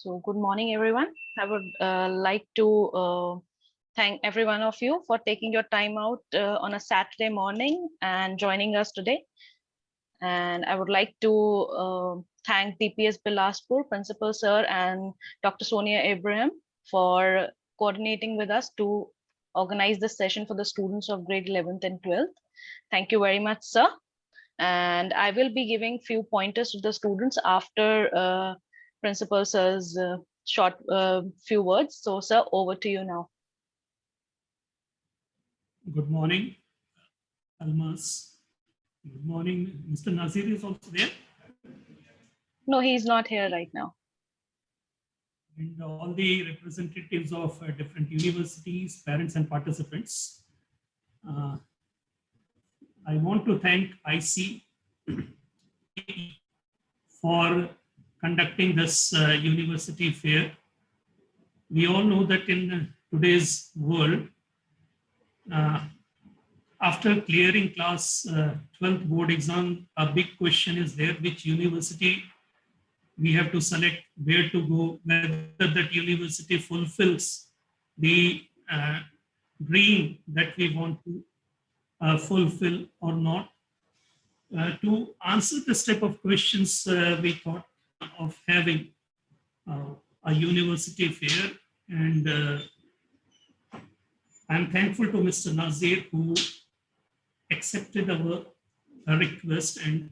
So good morning, everyone. I would like to thank every one of you for taking your time out on a Saturday morning and joining us today. And I would like to thank DPS Bilaspur, Principal Sir, and Dr. Sonia Abraham for coordinating with us to organize this session for the students of grade 11th and 12th. Thank you very much, sir. And I will be giving few pointers to the students after Principal Sir's short few words. So, sir, over to you now. Good morning, Almas. Good morning. Mr. Nazir is also there? No, he's not here right now. And all the representatives of different universities, parents and participants. I want to thank ICAE for conducting this university fair. We all know that in today's world, after clearing class 12th board exam, a big question is there, which university we have to select, where to go, whether that university fulfills the dream that we want to fulfill or not. To answer this type of questions, we thought of having a university fair, and I'm thankful to Mr. Nazir who accepted our request and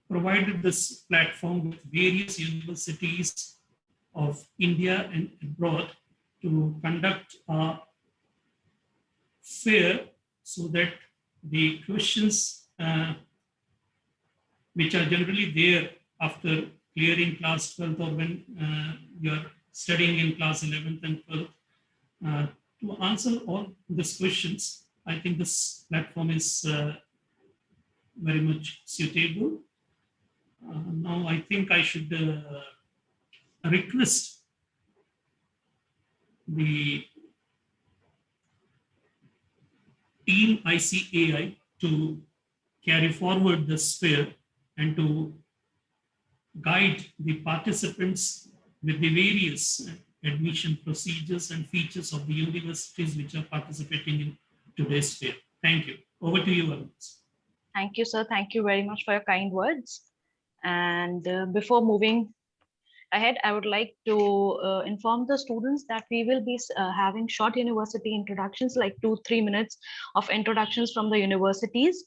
provided this platform with various universities of India and abroad to conduct a fair so that the questions which are generally there after clearing class 12th or when you're studying in class 11th and 12th, to answer all these questions, I think this platform is very much suitable. Now, I think I should request the team ICAE to carry forward this fair and to guide the participants with the various admission procedures and features of the universities which are participating in today's fair. Thank you. Over to you, Almas. Thank you, sir. Thank you very much for your kind words. And before moving ahead, I would like to inform the students that we will be having short university introductions, like 2-3 minutes of introductions from the universities.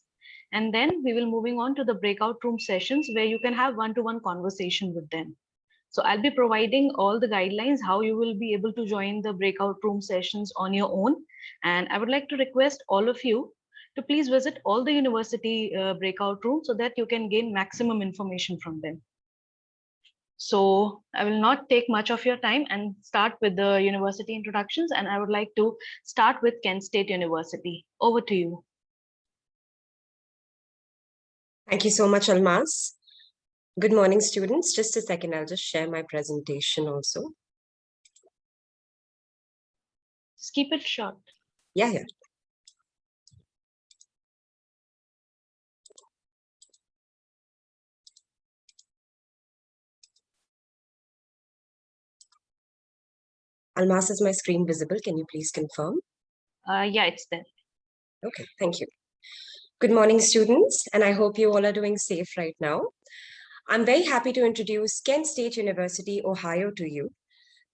And then we will moving on to the breakout room sessions where you can have one-to-one conversation with them. So I'll be providing all the guidelines, how you will be able to join the breakout room sessions on your own. And I would like to request all of you to please visit all the university breakout rooms so that you can gain maximum information from them. So I will not take much of your time and start with the university introductions. And I would like to start with Kent State University. Over to you. Thank you so much, Almas. Good morning, students. Just a second, I'll just share my presentation also. Just keep it short. Yeah. Almas, is my screen visible? Can you please confirm? Yeah, it's there. Okay, thank you. Good morning, students, and I hope you all are doing safe right now. I'm very happy to introduce Kent State University, Ohio to you,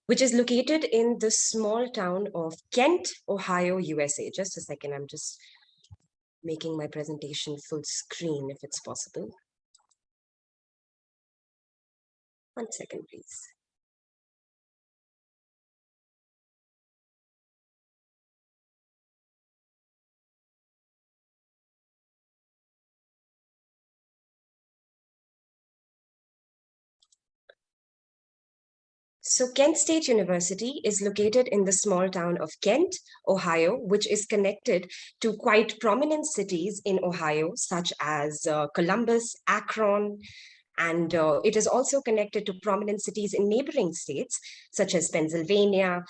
which is located in the small town of Kent, Ohio, USA. Just a second, I'm just making my presentation full screen if it's possible. 1 second, please. So Kent State University is located in the small town of Kent, Ohio, which is connected to quite prominent cities in Ohio, such as Columbus, Akron, and it is also connected to prominent cities in neighboring states, such as Pennsylvania,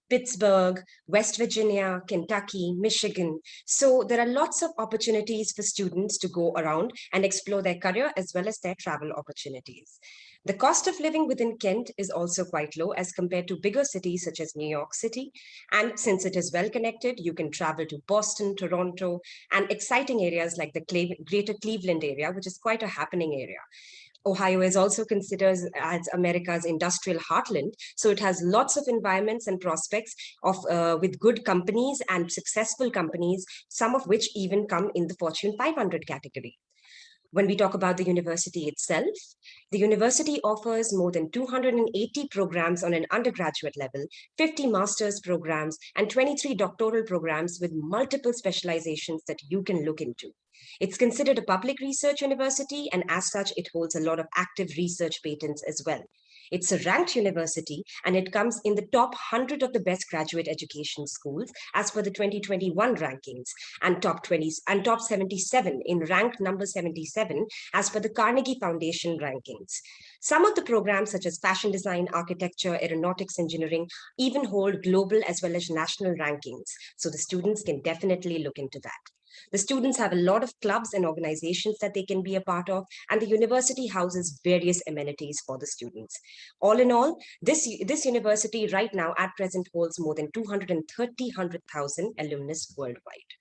Pittsburgh, West Virginia, Kentucky, Michigan. So there are lots of opportunities for students to go around and explore their career as well as their travel opportunities. The cost of living within Kent is also quite low as compared to bigger cities such as New York City. And since it is well connected, you can travel to Boston, Toronto, and exciting areas like the greater Cleveland area, which is quite a happening area. Ohio is also considered as America's industrial heartland, so it has lots of environments and prospects with good companies and successful companies, some of which even come in the Fortune 500 category. When we talk about the university itself, the university offers more than 280 programs on an undergraduate level, 50 master's programs, and 23 doctoral programs with multiple specializations that you can look into. It's considered a public research university, and as such, it holds a lot of active research patents as well. It's a ranked university, and it comes in the top 100 of the best graduate education schools as per the 2021 rankings, and top 20 and top 77 in rank number 77 as per the Carnegie Foundation rankings. Some of the programs such as fashion design, architecture, aeronautics engineering even hold global as well as national rankings. So the students can definitely look into that. The students have a lot of clubs and organizations that they can be a part of, and the university houses various amenities for the students. All in all, this university right now at present holds more than 230,000 alumnus worldwide.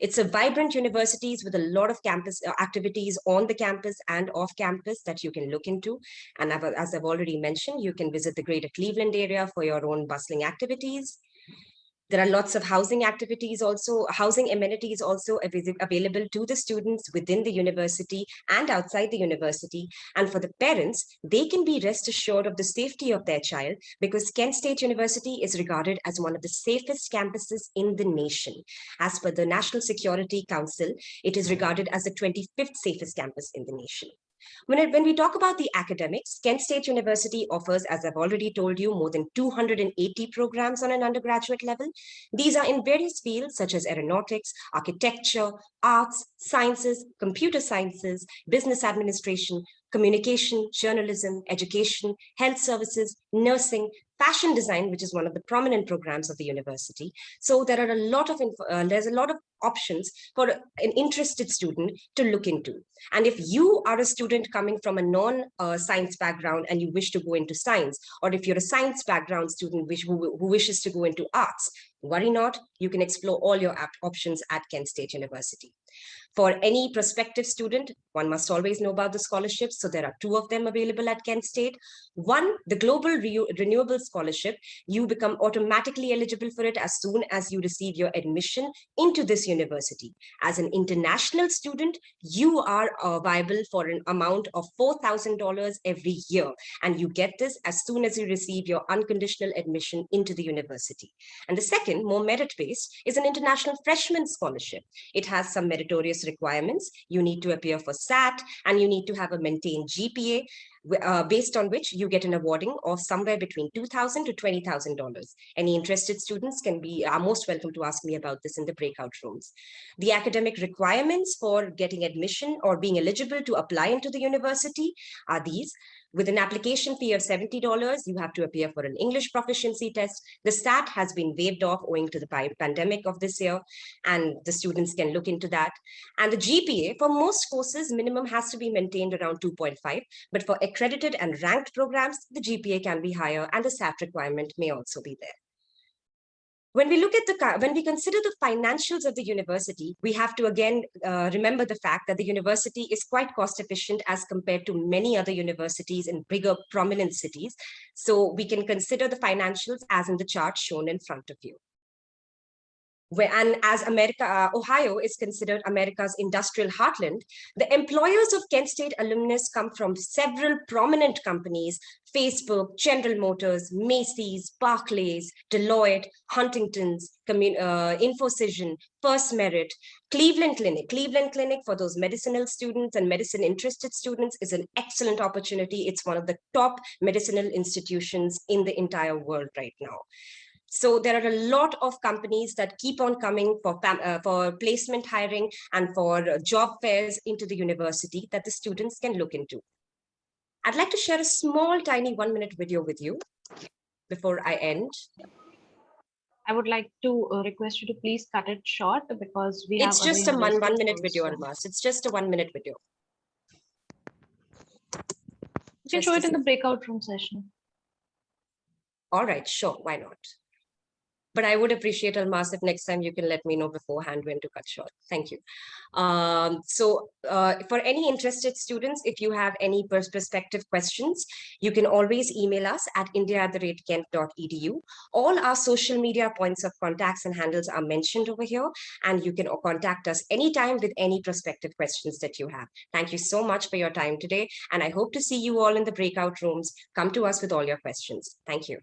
It's a vibrant university with a lot of campus activities on the campus and off campus that you can look into. And as I've already mentioned, you can visit the greater Cleveland area for your own bustling activities. There are lots of housing activities also, housing amenities also available to the students within the university and outside the university. And for the parents, they can be rest assured of the safety of their child because Kent State University is regarded as one of the safest campuses in the nation. As per the National Security Council, it is regarded as the 25th safest campus in the nation. When we talk about the academics, Kent State University offers, as I've already told you, more than 280 programs on an undergraduate level. These are in various fields such as aeronautics, architecture, arts, sciences, computer sciences, business administration, communication, journalism, education, health services, nursing, fashion design, which is one of the prominent programs of the university. So there are a lot of there's a lot of options for an interested student to look into. And if you are a student coming from a non-science background and you wish to go into science, or if you're a science background student who wishes to go into arts, worry not, you can explore all your options at Kent State University. For any prospective student, one must always know about the scholarships. So there are 2 of them available at Kent State. One, the Global Renewable Scholarship. You become automatically eligible for it as soon as you receive your admission into this university. As an international student, you are viable for an amount of $4,000 every year. And you get this as soon as you receive your unconditional admission into the university. And the second, more merit-based, is an international freshman scholarship. It has some meritorious requirements. You need to appear for SAT and you need to have a maintained GPA based on which you get an awarding of somewhere between $2,000 to $20,000. Any interested students are most welcome to ask me about this in the breakout rooms. The academic requirements for getting admission or being eligible to apply into the university are these. With an application fee of $70, you have to appear for an English proficiency test. The SAT has been waived off owing to the pandemic of this year, and the students can look into that. And the GPA, for most courses, minimum has to be maintained around 2.5, but for accredited and ranked programs, the GPA can be higher and the SAT requirement may also be there. When we consider the financials of the university, we have to again remember the fact that the university is quite cost efficient as compared to many other universities in bigger prominent cities. So we can consider the financials as in the chart shown in front of you. And as Ohio is considered America's industrial heartland, the employers of Kent State alumnus come from several prominent companies: Facebook, General Motors, Macy's, Barclays, Deloitte, Huntington's, Infocision, First Merit, Cleveland Clinic. Cleveland Clinic, for those medicinal students and medicine interested students, is an excellent opportunity. It's one of the top medicinal institutions in the entire world right now. So there are a lot of companies that keep on coming for placement hiring and for job fairs into the university that the students can look into. I'd like to share a small, tiny 1-minute video with you before I end. I would like to request you to please cut it short because we have. It's just a 1-minute video, Almas. It's just a 1-minute video. You can show it in the breakout room session. All right, sure, why not? But I would appreciate, Almas, if next time you can let me know beforehand when to cut short. Thank you. For any interested students, if you have any prospective questions, you can always email us at india@kent.edu. All our social media points of contacts and handles are mentioned over here, and you can contact us anytime with any prospective questions that you have. Thank you so much for your time today, and I hope to see you all in the breakout rooms. Come to us with all your questions. Thank you.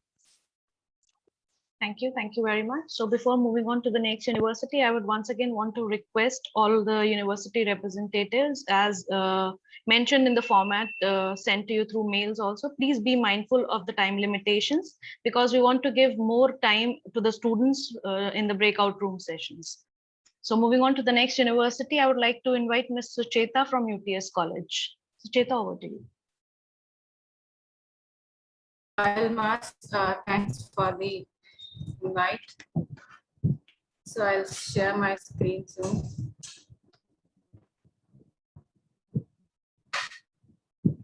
Thank you. Thank you very much. So before moving on to the next university, I would once again want to request all the university representatives, as mentioned in the format sent to you through mails also, please be mindful of the time limitations, because we want to give more time to the students in the breakout room sessions. So moving on to the next university, I would like to invite Ms. Sucheta from UTS College. Sucheta, over to you. Almas, thanks for the invite. So I'll share my screen soon.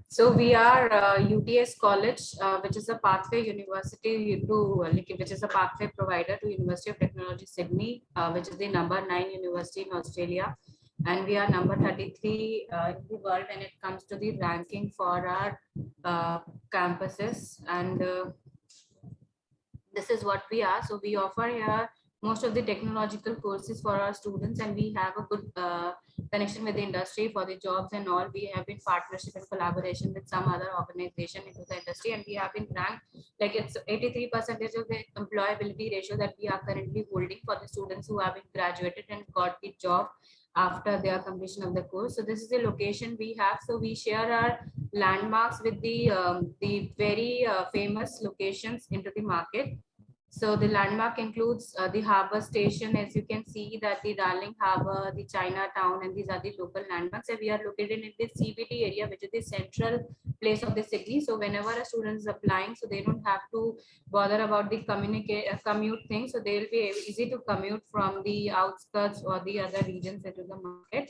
So we are UTS College, which is a pathway university to, which is a pathway provider to University of Technology Sydney, which is the number 9 university in Australia. And we are number 33 in the world when it comes to the ranking for our campuses. And this is what we are. So we offer here most of the technological courses for our students, and we have a good connection with the industry for the jobs and all. We have been partnership and collaboration with some other organization into the industry, and we have been ranked, like it's 83% of the employability ratio that we are currently holding for the students who have been graduated and got the job after their completion of the course. So this is the location we have. So we share our landmarks with the very famous locations into the market. So the landmark includes the harbor station, as you can see that the Darling Harbor, the Chinatown, and these are the local landmarks. And we are located in the CBD area, which is the central place of the city. So whenever a student is applying, so they don't have to bother about the commute thing. So they will be easy to commute from the outskirts or the other regions into the market.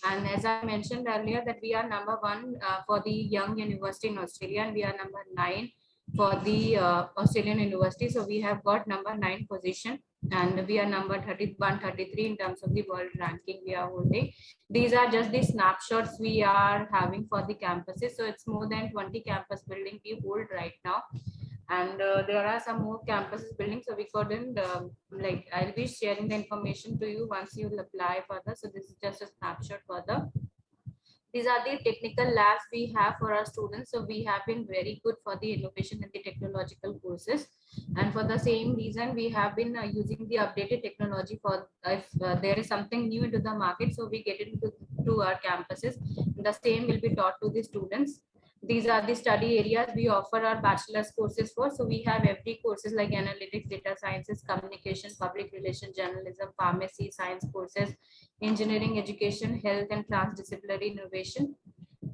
And as I mentioned earlier, that we are number 1 for the young university in Australia, and we are number 9 for the Australian university. So we have got number 9 position, and we are number 31, 33 in terms of the world ranking we are holding. These are just the snapshots we are having for the campuses. So it's more than 20 campus building we hold right now. And there are some more campuses building. So we couldn't I'll be sharing the information to you once you will apply further. So this is just a snapshot further. These are the technical labs we have for our students. So we have been very good for the innovation and the technological courses. And for the same reason, we have been using the updated technology for if there is something new into the market. So we get it into our campuses. The same will be taught to the students. These are the study areas we offer our bachelor's courses for. So we have every courses like analytics, data sciences, communication, public relations, journalism, pharmacy, science courses, engineering, education, health, and transdisciplinary innovation.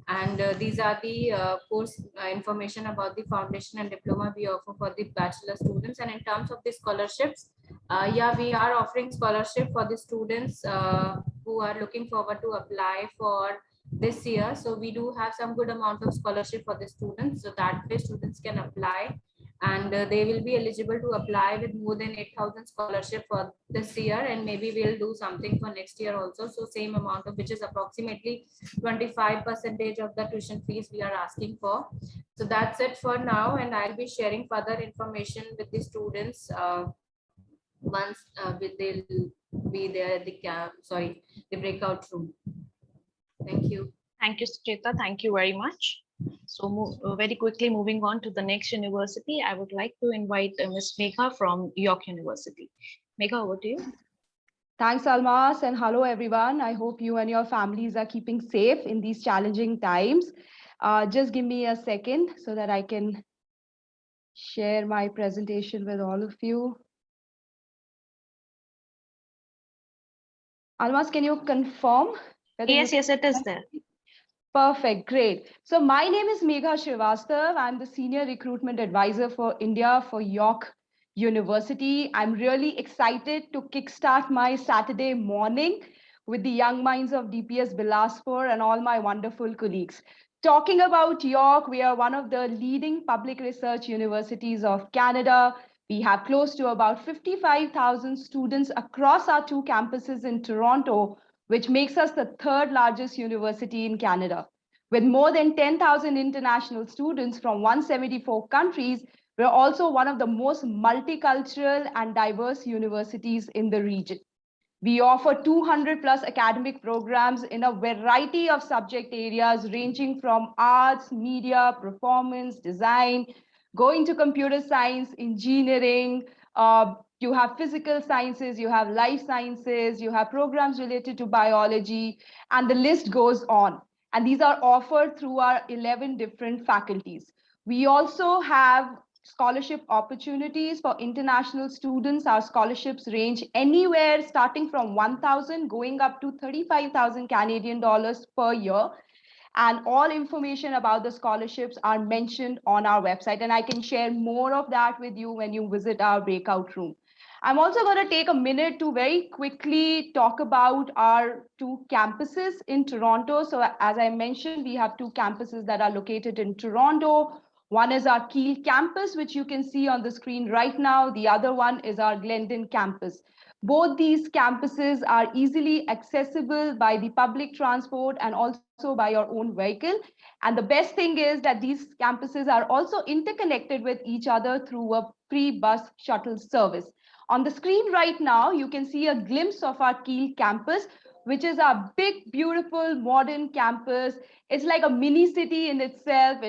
And these are the course information about the foundation and diploma we offer for the bachelor students. And in terms of the scholarships, yeah, we are offering scholarship for the students who are looking forward to apply for this year. So we do have some good amount of scholarship for the students, so that way students can apply, and they will be eligible to apply with more than 8,000 scholarship for this year, and maybe we'll do something for next year also. So same amount of, which is approximately 25% of the tuition fees we are asking for. So that's it for now, and I'll be sharing further information with the students once they'll be there at the breakout room. Thank you. Thank you, Sucheta. Thank you very much. So very quickly moving on to the next university, I would like to invite Ms. Megha from York University. Megha, over to you. Thanks, Almas, and hello, everyone. I hope you and your families are keeping safe in these challenging times. Just give me a second so that I can share my presentation with all of you. Almas, can you confirm? Yes, it is there. Perfect, great. So my name is Megha Srivastav. I'm the Senior Recruitment Advisor for India for York University. I'm really excited to kickstart my Saturday morning with the young minds of DPS Bilaspur and all my wonderful colleagues. Talking about York, we are one of the leading public research universities of Canada. We have close to about 55,000 students across our 2 campuses in Toronto, which makes us the 3rd largest university in Canada. With more than 10,000 international students from 174 countries, we're also one of the most multicultural and diverse universities in the region. We offer 200 plus academic programs in a variety of subject areas ranging from arts, media, performance, design, going to computer science, engineering. You have physical sciences, you have life sciences, you have programs related to biology, and the list goes on. And these are offered through our 11 different faculties. We also have scholarship opportunities for international students. Our scholarships range anywhere starting from 1,000 going up to 35,000 Canadian dollars per year. And all information about the scholarships are mentioned on our website. And I can share more of that with you when you visit our breakout room. I'm also going to take a minute to very quickly talk about our 2 campuses in Toronto. So as I mentioned, we have 2 campuses that are located in Toronto. One is our Keele Campus, which you can see on the screen right now. The other one is our Glendon Campus. Both these campuses are easily accessible by the public transport and also by your own vehicle. And the best thing is that these campuses are also interconnected with each other through a free bus shuttle service. On the screen right now, you can see a glimpse of our Keele Campus, which is our big, beautiful, modern campus. It's like a mini city in itself.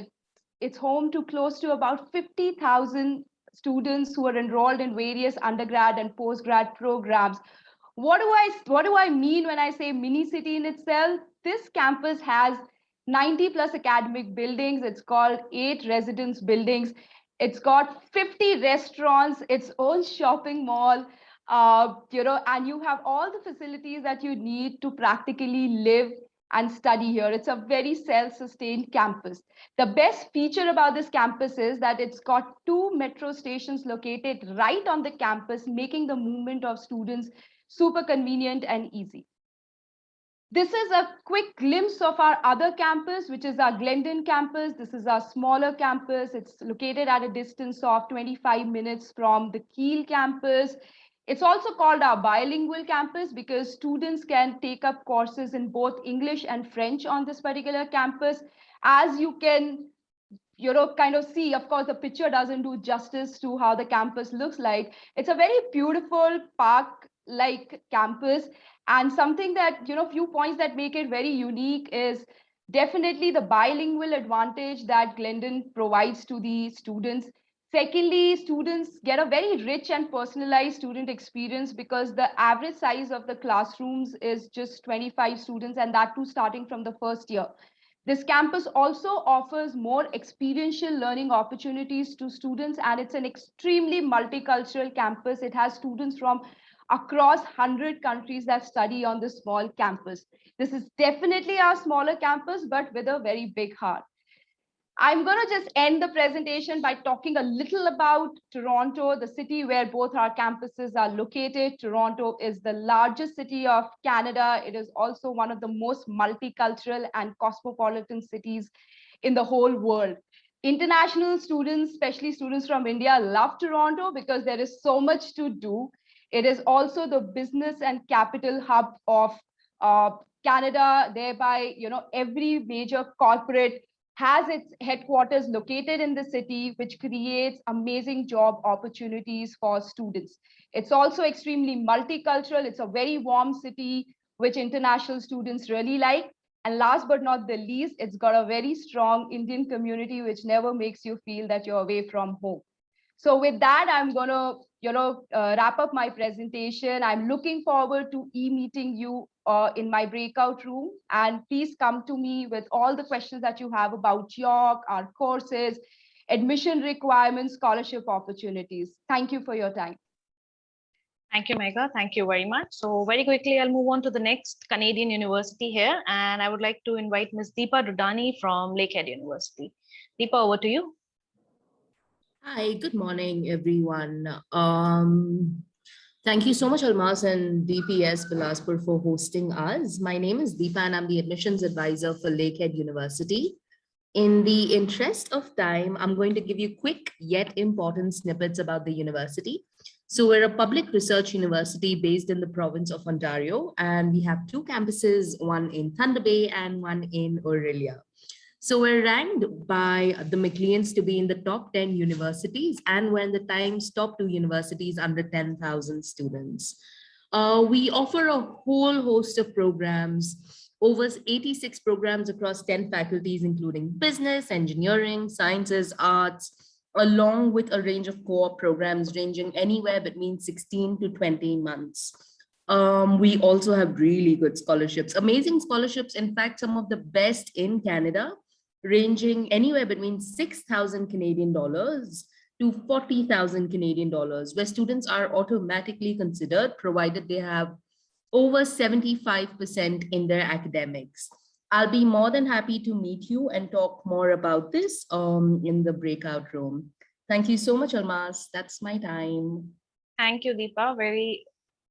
It's home to close to about 50,000 students who are enrolled in various undergrad and postgrad programs. What do I mean when I say mini city in itself? This campus has 90 plus academic buildings. It's called 8 residence buildings. It's got 50 restaurants, its own shopping mall, and you have all the facilities that you need to practically live and study here. It's a very self-sustained campus. The best feature about this campus is that it's got 2 metro stations located right on the campus, making the movement of students super convenient and easy. This is a quick glimpse of our other campus, which is our Glendon campus. This is our smaller campus. It's located at a distance of 25 minutes from the Keele campus. It's also called our bilingual campus because students can take up courses in both English and French on this particular campus. As you can kind of see, of course, the picture doesn't do justice to how the campus looks like. It's a very beautiful park-like campus. And something that, few points that make it very unique is definitely the bilingual advantage that Glendon provides to the students. Secondly, students get a very rich and personalized student experience because the average size of the classrooms is just 25 students, and that too starting from the first year. This campus also offers more experiential learning opportunities to students, and it's an extremely multicultural campus. It has students from across 100 countries that study on this small campus. This is definitely our smaller campus, but with a very big heart. I'm going to just end the presentation by talking a little about Toronto, the city where both our campuses are located. Toronto is the largest city of Canada. It is also one of the most multicultural and cosmopolitan cities in the whole world. International students, especially students from India, love Toronto because there is so much to do. It is also the business and capital hub of Canada. Thereby, every major corporate has its headquarters located in the city, which creates amazing job opportunities for students. It's also extremely multicultural. It's a very warm city, which international students really like. And last but not the least, it's got a very strong Indian community, which never makes you feel that you're away from home. So with that, I'm going to wrap up my presentation. I'm looking forward to meeting you in my breakout room. And please come to me with all the questions that you have about York, our courses, admission requirements, scholarship opportunities. Thank you for your time. Thank you, Megha. Thank you very much. So very quickly, I'll move on to the next Canadian university here. And I would like to invite Ms. Deepa Dudani from Lakehead University. Deepa, over to you. Hi, good morning, everyone. Thank you so much, Almas and DPS Bilaspur for hosting us. My name is Deepa and I'm the admissions advisor for Lakehead University. In the interest of time, I'm going to give you quick yet important snippets about the university. So we're a public research university based in the province of Ontario, and we have two campuses, one in Thunder Bay and one in Orillia. So we're ranked by the McLeans to be in the top 10 universities, and we're in the Times top 2 universities under 10,000 students. We offer a whole host of programs, over 86 programs across 10 faculties, including business, engineering, sciences, arts, along with a range of co-op programs ranging anywhere between 16 to 20 months. We also have really good scholarships, amazing scholarships, in fact, some of the best in Canada, ranging anywhere between 6,000 Canadian dollars to 40,000 Canadian dollars, where students are automatically considered, provided they have over 75% in their academics. I'll be more than happy to meet you and talk more about this in the breakout room. Thank you so much, Almas. That's my time. Thank you, Deepa. Very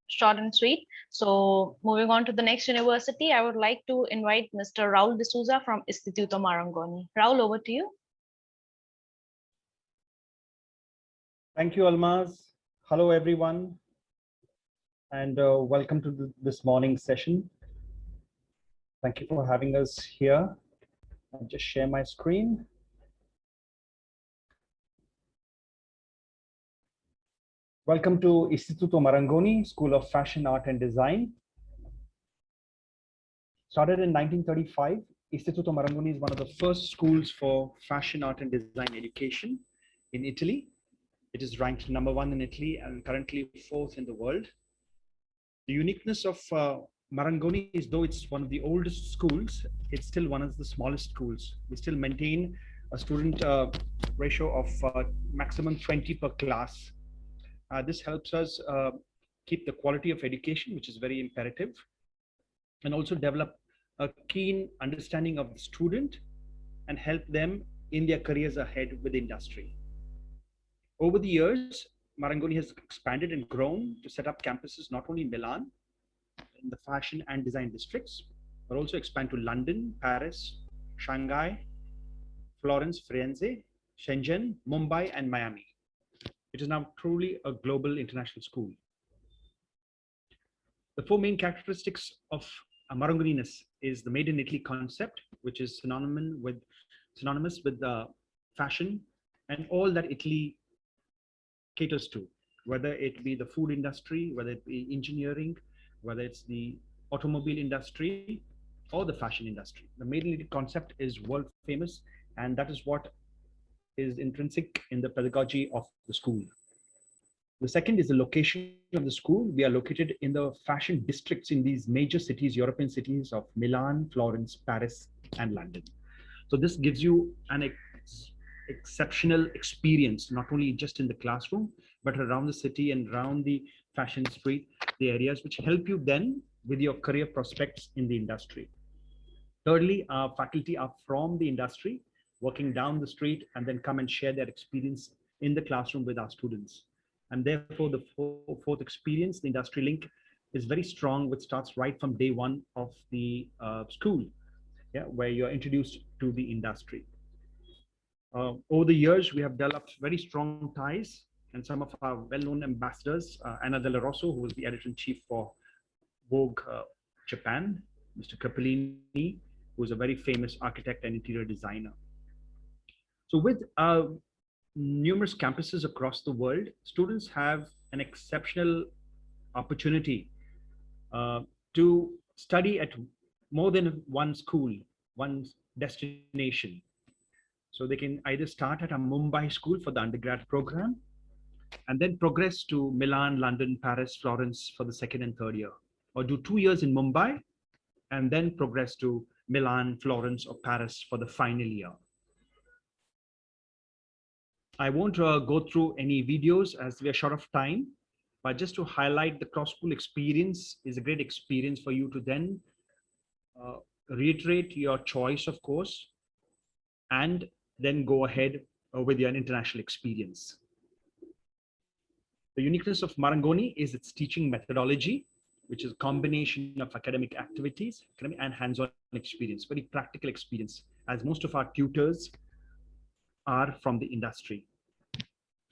short and sweet. So moving on to the next university, I would like to invite Mr. Raul D'Souza from Instituto Marangoni. Raul, over to you. Thank you, Almas. Hello, everyone, and welcome to this morning's session. Thank you for having us here. I'll just share my screen. Welcome to Instituto Marangoni, School of Fashion, Art and Design. Started in 1935, Instituto Marangoni is one of the first schools for fashion, art and design education in Italy. It is ranked #1 in Italy and currently 4th in the world. The uniqueness of Marangoni is, though it's one of the oldest schools, it's still one of the smallest schools. We still maintain a student ratio of maximum 20 per class. This helps us keep the quality of education, which is very imperative, and also develop a keen understanding of the student and help them in their careers ahead with the industry. Over the years, Marangoni has expanded and grown to set up campuses not only in Milan, in the fashion and design districts, but also expand to London, Paris, Shanghai, Florence, Firenze, Shenzhen, Mumbai, and Miami. It is now truly a global international school. The four main characteristics of Marangoniness is the made in Italy concept, which is synonymous with fashion and all that Italy caters to, whether it be the food industry, whether it be engineering, whether it's the automobile industry or the fashion industry. The made in Italy concept is world famous, and that is what is intrinsic in the pedagogy of the school. The second is the location of the school. We are located in the fashion districts in these major cities, European cities of Milan, Florence, Paris, and London. So this gives you an exceptional experience, not only just in the classroom, but around the city and around the fashion street, the areas which help you then with your career prospects in the industry. Thirdly, our faculty are from the industry, working down the street and then come and share their experience in the classroom with our students. And therefore, the fourth experience, the industry link, is very strong, which starts right from day one of the school, where you're introduced to the industry. Over the years, we have developed very strong ties, and some of our well-known ambassadors, Anna Della Rosso, who was the editor-in-chief for Vogue Japan, Mr. Capellini, who is a very famous architect and interior designer. So with numerous campuses across the world, students have an exceptional opportunity to study at more than one school, one destination. So they can either start at a Mumbai school for the undergrad program and then progress to Milan, London, Paris, Florence for the second and third year, or do 2 years in Mumbai and then progress to Milan, Florence, or Paris for the final year. I won't go through any videos as we are short of time, but just to highlight the cross-school experience is a great experience for you to then reiterate your choice of course, and then go ahead with your international experience. The uniqueness of Marangoni is its teaching methodology. which is a combination of academic activities and hands-on experience, very practical experience, as most of our tutors are from the industry.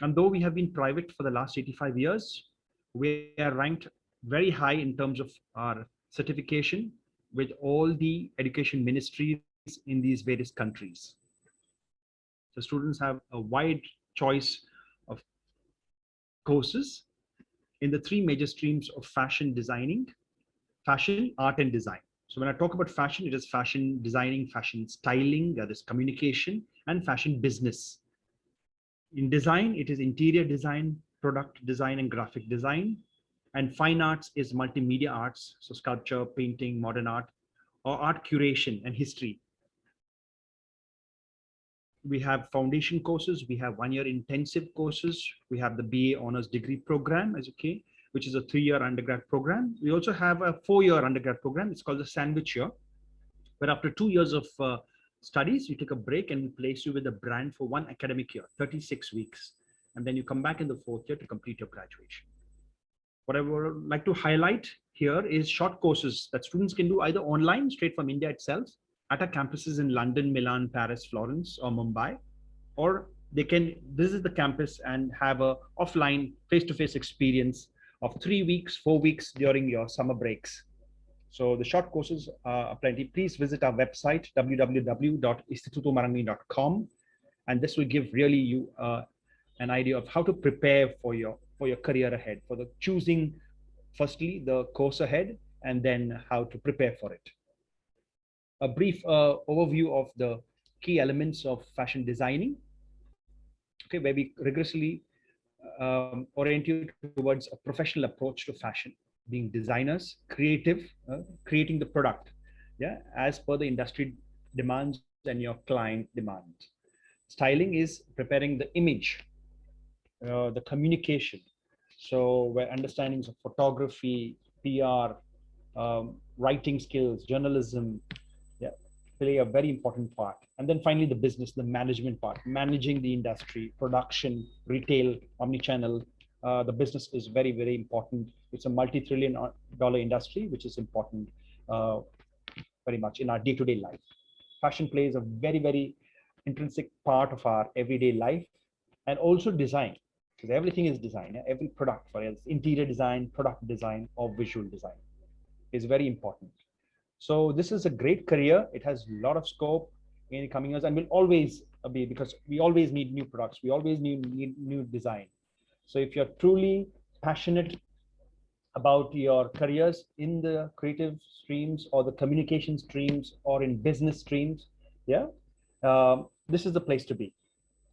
And though we have been private for the last 85 years, we are ranked very high in terms of our certification with all the education ministries in these various countries. So students have a wide choice of courses in the three major streams of fashion designing, fashion, art, and design. So when I talk about fashion, it is fashion designing, fashion styling, that is communication, and fashion business. In design, it is interior design, product design, and graphic design. And fine arts is multimedia arts, so sculpture, painting, modern art, or art curation and history. We have foundation courses, we have one-year intensive courses, we have the BA Honors Degree Program, as okay, which is a 3-year undergrad program. We also have a 4-year undergrad program, it's called the Sandwich Year, where after 2 years of studies, you take a break and place you with a brand for 1 academic year, 36 weeks. And then you come back in the 4th year to complete your graduation. What I would like to highlight here is short courses that students can do either online, straight from India itself, at our campuses in London, Milan, Paris, Florence, or Mumbai, or they can visit the campus and have a offline face-to-face experience of 3 weeks, 4 weeks during your summer breaks. So the short courses are plenty. Please visit our website, www.institutomarangoni.com, and this will give really you an idea of how to prepare for your career ahead, for the choosing, firstly, the course ahead, and then how to prepare for it. A brief overview of the key elements of fashion designing, okay, where we rigorously orient you towards a professional approach to fashion, being designers, creative, creating the product, yeah, as per the industry demands and your client demands. Styling is preparing the image, the communication. So where understandings of photography, PR, writing skills, journalism, yeah, play a very important part. And then finally, the business, the management part, managing the industry, production, retail, omnichannel. The business is very, very important. It's a multi-trillion-dollar industry, which is important very much in our day-to-day life. Fashion plays a very, very intrinsic part of our everyday life, and also design, because everything is design. Every product, for else, interior design, product design, or visual design is very important. So this is a great career. It has a lot of scope in the coming years and will always be, because we always need new products. We always need new design. So if you're truly passionate about your careers in the creative streams or the communication streams or in business streams, yeah, this is the place to be.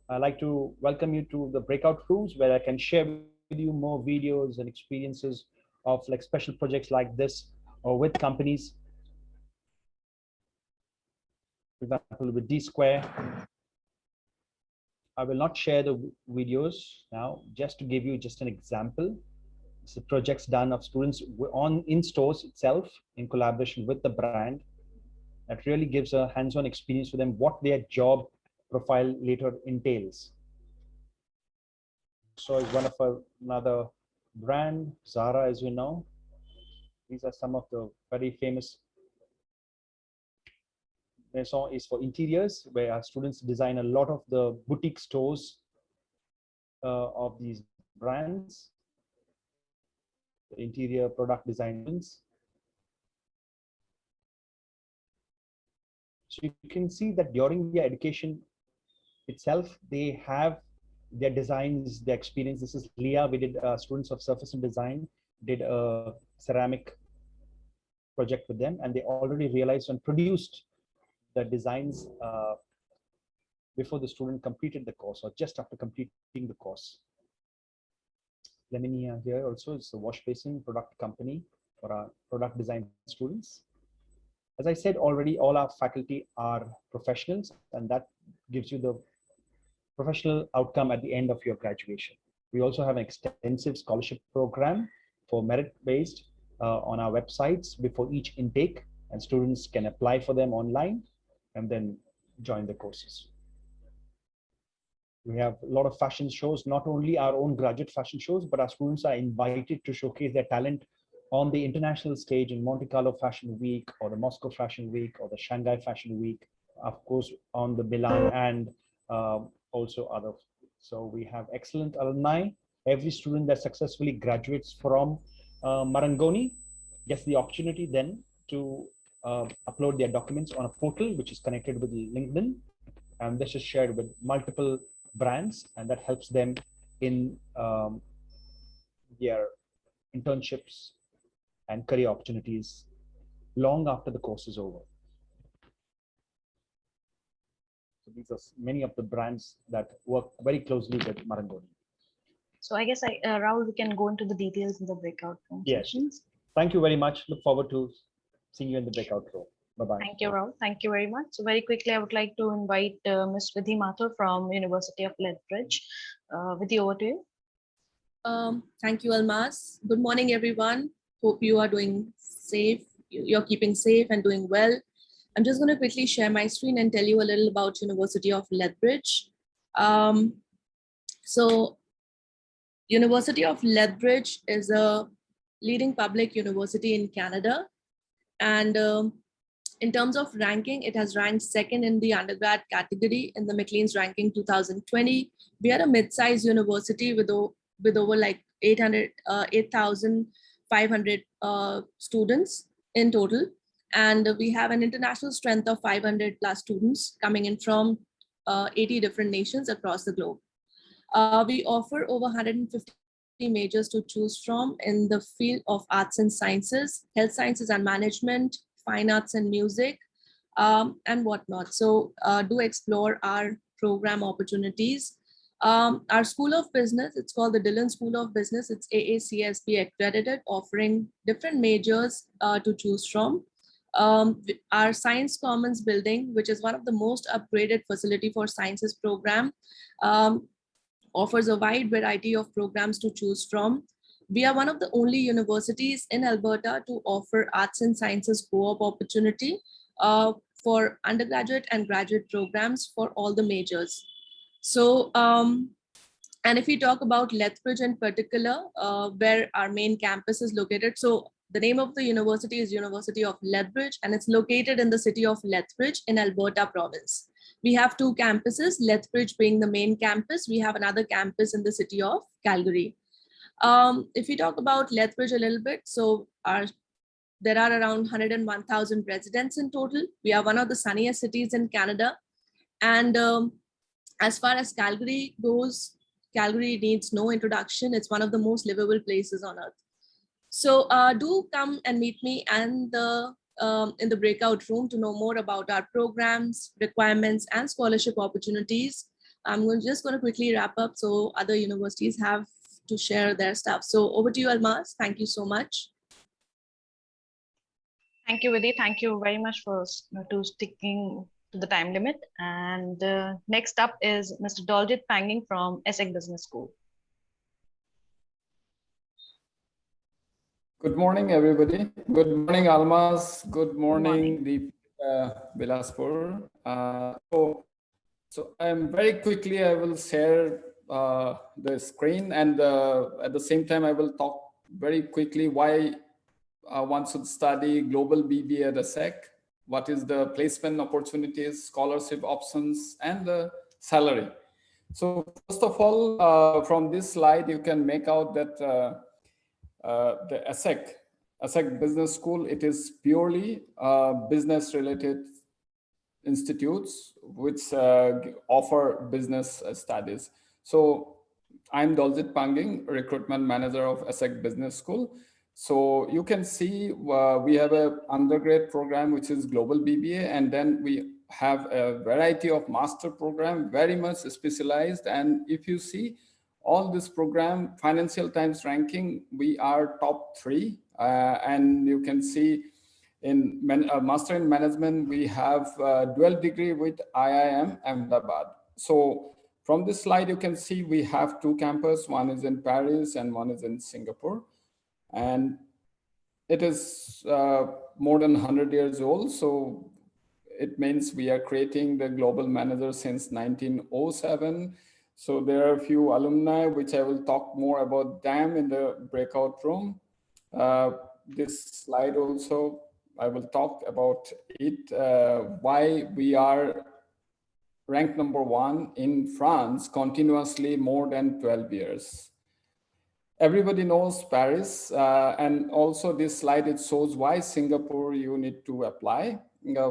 I'd like to welcome you to the breakout rooms where I can share with you more videos and experiences of like special projects like this, or with companies. For example, with D Square. I will not share the videos now, just to give you just an example. It's the projects done of students in stores itself in collaboration with the brand. That really gives a hands-on experience for them, what their job profile later entails. So is one of another brand, Zara, as you know. These are some of the very famous. Maison is for interiors, where our students design a lot of the boutique stores of these brands, the interior product designs. So you can see that during their education itself, they have their designs, their experience. This is Leah. We did students of surface and design, did a ceramic project with them, and they already realized and produced the designs before the student completed the course or just after completing the course. Lemenia here also is a wash basin product company for our product design students. As I said already, all our faculty are professionals, and that gives you the professional outcome at the end of your graduation. We also have an extensive scholarship program for merit-based on our websites before each intake, and students can apply for them online and then join the courses. We have a lot of fashion shows, not only our own graduate fashion shows, but our students are invited to showcase their talent on the international stage in Monte Carlo Fashion Week or the Moscow Fashion Week or the Shanghai Fashion Week, of course, on the Milan and also other. So we have excellent alumni. Every student that successfully graduates from Marangoni gets the opportunity then to upload their documents on a portal which is connected with LinkedIn, and this is shared with multiple brands, and that helps them in their internships and career opportunities long after the course is over. So these are many of the brands that work very closely with Marangoni. So I guess Rahul, we can go into the details in the breakout room sessions. Thank you very much. Look forward to seeing you in the breakout room. Bye-bye. Thank you, Rahul. Thank you very much. So very quickly, I would like to invite Ms. Vidhi Mathur from University of Lethbridge. Vidhi, over to you. Thank you, Almas. Good morning, everyone. Hope you are doing safe. You're keeping safe and doing well. I'm just going to quickly share my screen and tell you a little about University of Lethbridge. So University of Lethbridge is a leading public university in Canada. And in terms of ranking, it has ranked second in the undergrad category in the Maclean's ranking 2020. We are a mid-sized university with over like 8,500 students in total. And we have an international strength of 500 plus students coming in from 80 different nations across the globe. We offer over 150 majors to choose from in the field of arts and sciences, health sciences and management, fine arts and music, and whatnot. So do explore our program opportunities. Our School of Business, it's called the Dillon School of Business. It's AACSB accredited, offering different majors to choose from. Our Science Commons building, which is one of the most upgraded facility for sciences program, offers a wide variety of programs to choose from. We are one of the only universities in Alberta to offer arts and sciences co-op opportunity for undergraduate and graduate programs for all the majors. So, and if we talk about Lethbridge in particular, where our main campus is located, so the name of the university is University of Lethbridge, and it's located in the city of Lethbridge in Alberta province. We have two campuses, Lethbridge being the main campus. We have another campus in the city of Calgary. If we talk about Lethbridge a little bit, so there are around 101,000 residents in total. We are one of the sunniest cities in Canada. And as far as Calgary goes, Calgary needs no introduction. It's one of the most livable places on earth. So do come and meet me and in the breakout room to know more about our programs, requirements, and scholarship opportunities. I'm just going to quickly wrap up so other universities have to share their stuff. So over to you, Almas. Thank you so much. Thank you, Vidhi. Thank you very much for sticking to the time limit. And next up is Mr. Daljit Panging from Ashoka Business School. Good morning, everybody. Good morning, Almas. Good morning, Bilaspur. So I'm very quickly, I will share the screen, and at the same time, I will talk very quickly why one should study global BBA at ASEC, what is the placement opportunities, scholarship options, and the salary. So first of all, from this slide, you can make out that the ASEC Business School, it is purely business-related institutes which offer business studies. So I'm Daljit Panging, recruitment manager of ASEC Business School. So you can see we have an undergrad program which is global BBA, and then we have a variety of master program, very much specialized. And if you see all this program, Financial Times ranking, we are top 3. And you can see in Master in Management, we have a dual degree with IIM Ahmedabad. So from this slide, you can see we have 2 campuses. One is in Paris and one is in Singapore. And it is more than 100 years old. So it means we are creating the global manager since 1907. So there are a few alumni, which I will talk more about them in the breakout room. this slide also. I will talk about it, why we are ranked #1 in France continuously more than 12 years. Everybody knows Paris, and also this slide, it shows why Singapore you need to apply.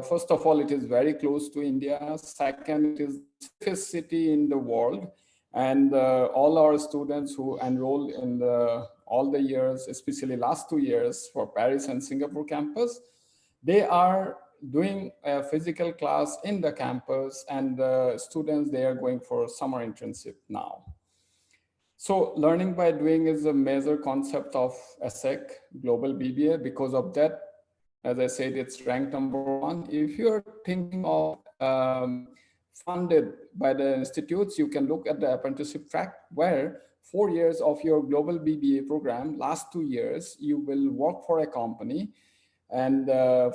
First of all, it is very close to India. Second, it is the safest city in the world. And all our students who enroll in all the years, especially last 2 years for Paris and Singapore campus, they are doing a physical class in the campus, and the students, they are going for summer internship now. So learning by doing is a major concept of ASEC Global BBA. Because of that, as I said, it's ranked #1. If you're thinking of funded by the institutes, you can look at the apprenticeship track, where 4 years of your global BBA program, last 2 years, you will work for a company. And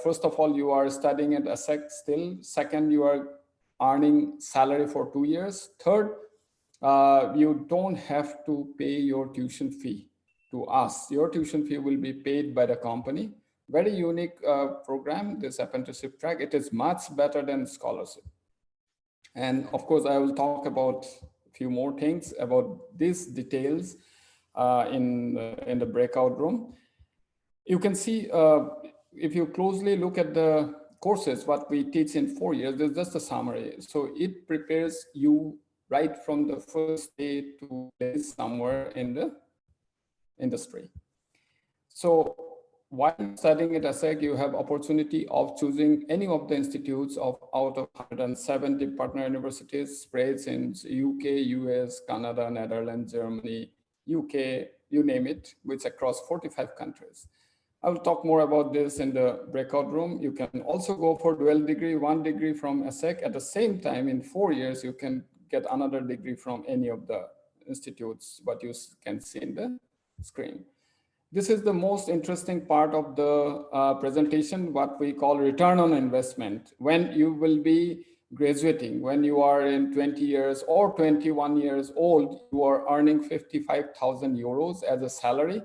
first of all, you are studying at ASEC still. Second, you are earning salary for 2 years. Third, you don't have to pay your tuition fee to us. Your tuition fee will be paid by the company. Very unique program, this apprenticeship track. It is much better than scholarship. And of course, I will talk about a few more things about these details in the breakout room. You can see, if you closely look at the courses, what we teach in 4 years, there's just a summary. So it prepares you right from the first day to somewhere in the industry. So while studying at ASEC, you have opportunity of choosing any of the institutes out of 170 partner universities spreads in UK, US, Canada, Netherlands, Germany, UK, you name it, which across 45 countries. I will talk more about this in the breakout room. You can also go for dual degree, 1 degree from ASEC. At the same time, in 4 years, you can get another degree from any of the institutes, what you can see in the screen. This is the most interesting part of the presentation, what we call return on investment. When you will be graduating, when you are in 20 years or 21 years old, you are earning 55,000 euros as a salary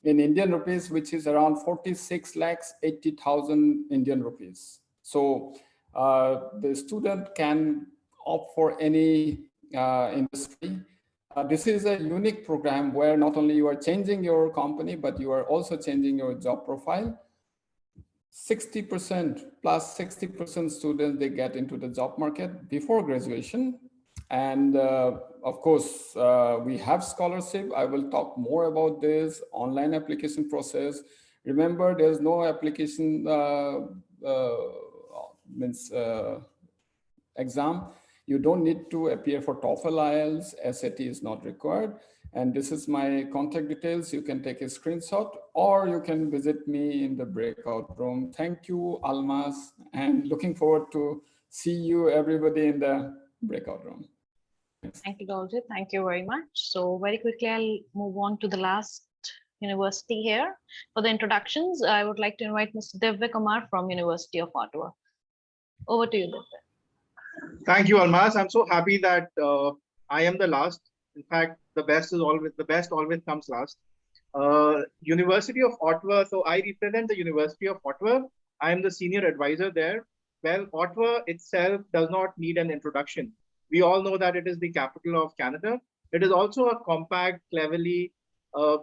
in Indian rupees, which is around 46,80,000 Indian rupees. So the student can opt for any industry. This is a unique program where not only you are changing your company, but you are also changing your job profile. 60% plus 60% students, they get into the job market before graduation. And of course, we have scholarship. I will talk more about this online application process. Remember, there's no application exam. You don't need to appear for TOEFL, IELTS, SAT is not required. And this is my contact details. You can take a screenshot or you can visit me in the breakout room. Thank you, Almas, and looking forward to see you everybody in the breakout room. Thank you, Dolce. Thank you very much. So very quickly, I'll move on to the last university here. For the introductions, I would like to invite Mr. Divya Kumar from University of Ottawa. Over to you, Divya. Thank you, Almas. I'm so happy that I am the last. In fact, the best always comes last. University of Ottawa. So I represent the University of Ottawa. I am the senior advisor there. Well, Ottawa itself does not need an introduction. We all know that it is the capital of Canada. It is also a compact, cleverly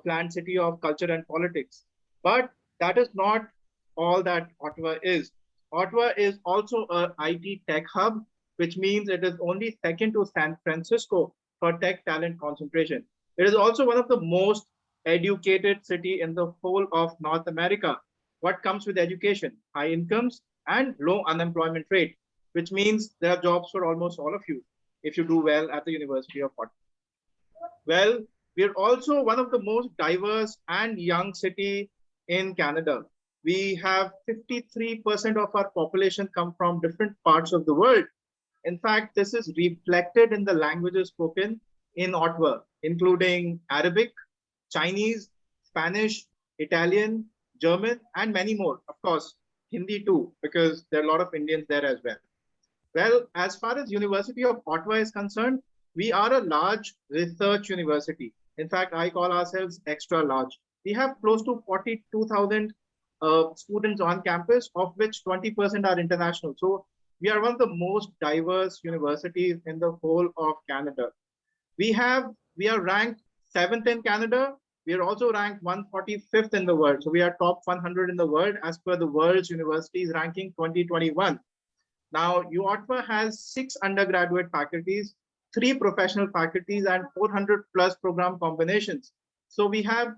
planned city of culture and politics. But that is not all that Ottawa is. Ottawa is also an IT tech hub, which means it is only second to San Francisco for tech talent concentration. It is also one of the most educated city in the whole of North America. What comes with education? High incomes and low unemployment rate, which means there are jobs for almost all of you if you do well at the University of Ottawa. Well, we are also one of the most diverse and young city in Canada. We have 53% of our population come from different parts of the world. In fact, this is reflected in the languages spoken in Ottawa, including Arabic, Chinese, Spanish, Italian, German, and many more. Of course, Hindi too, because there are a lot of Indians there as well. Well, as far as University of Ottawa is concerned, we are a large research university. In fact, I call ourselves extra large. We have close to 42,000 students on campus, of which 20% are international. So we are one of the most diverse universities in the whole of Canada. We are ranked 7th in Canada. We are also ranked 145th in the world. So we are top 100 in the world as per the World's Universities Ranking 2021. Now, Ottawa has 6 undergraduate faculties, 3 professional faculties, and 400 plus program combinations. So we have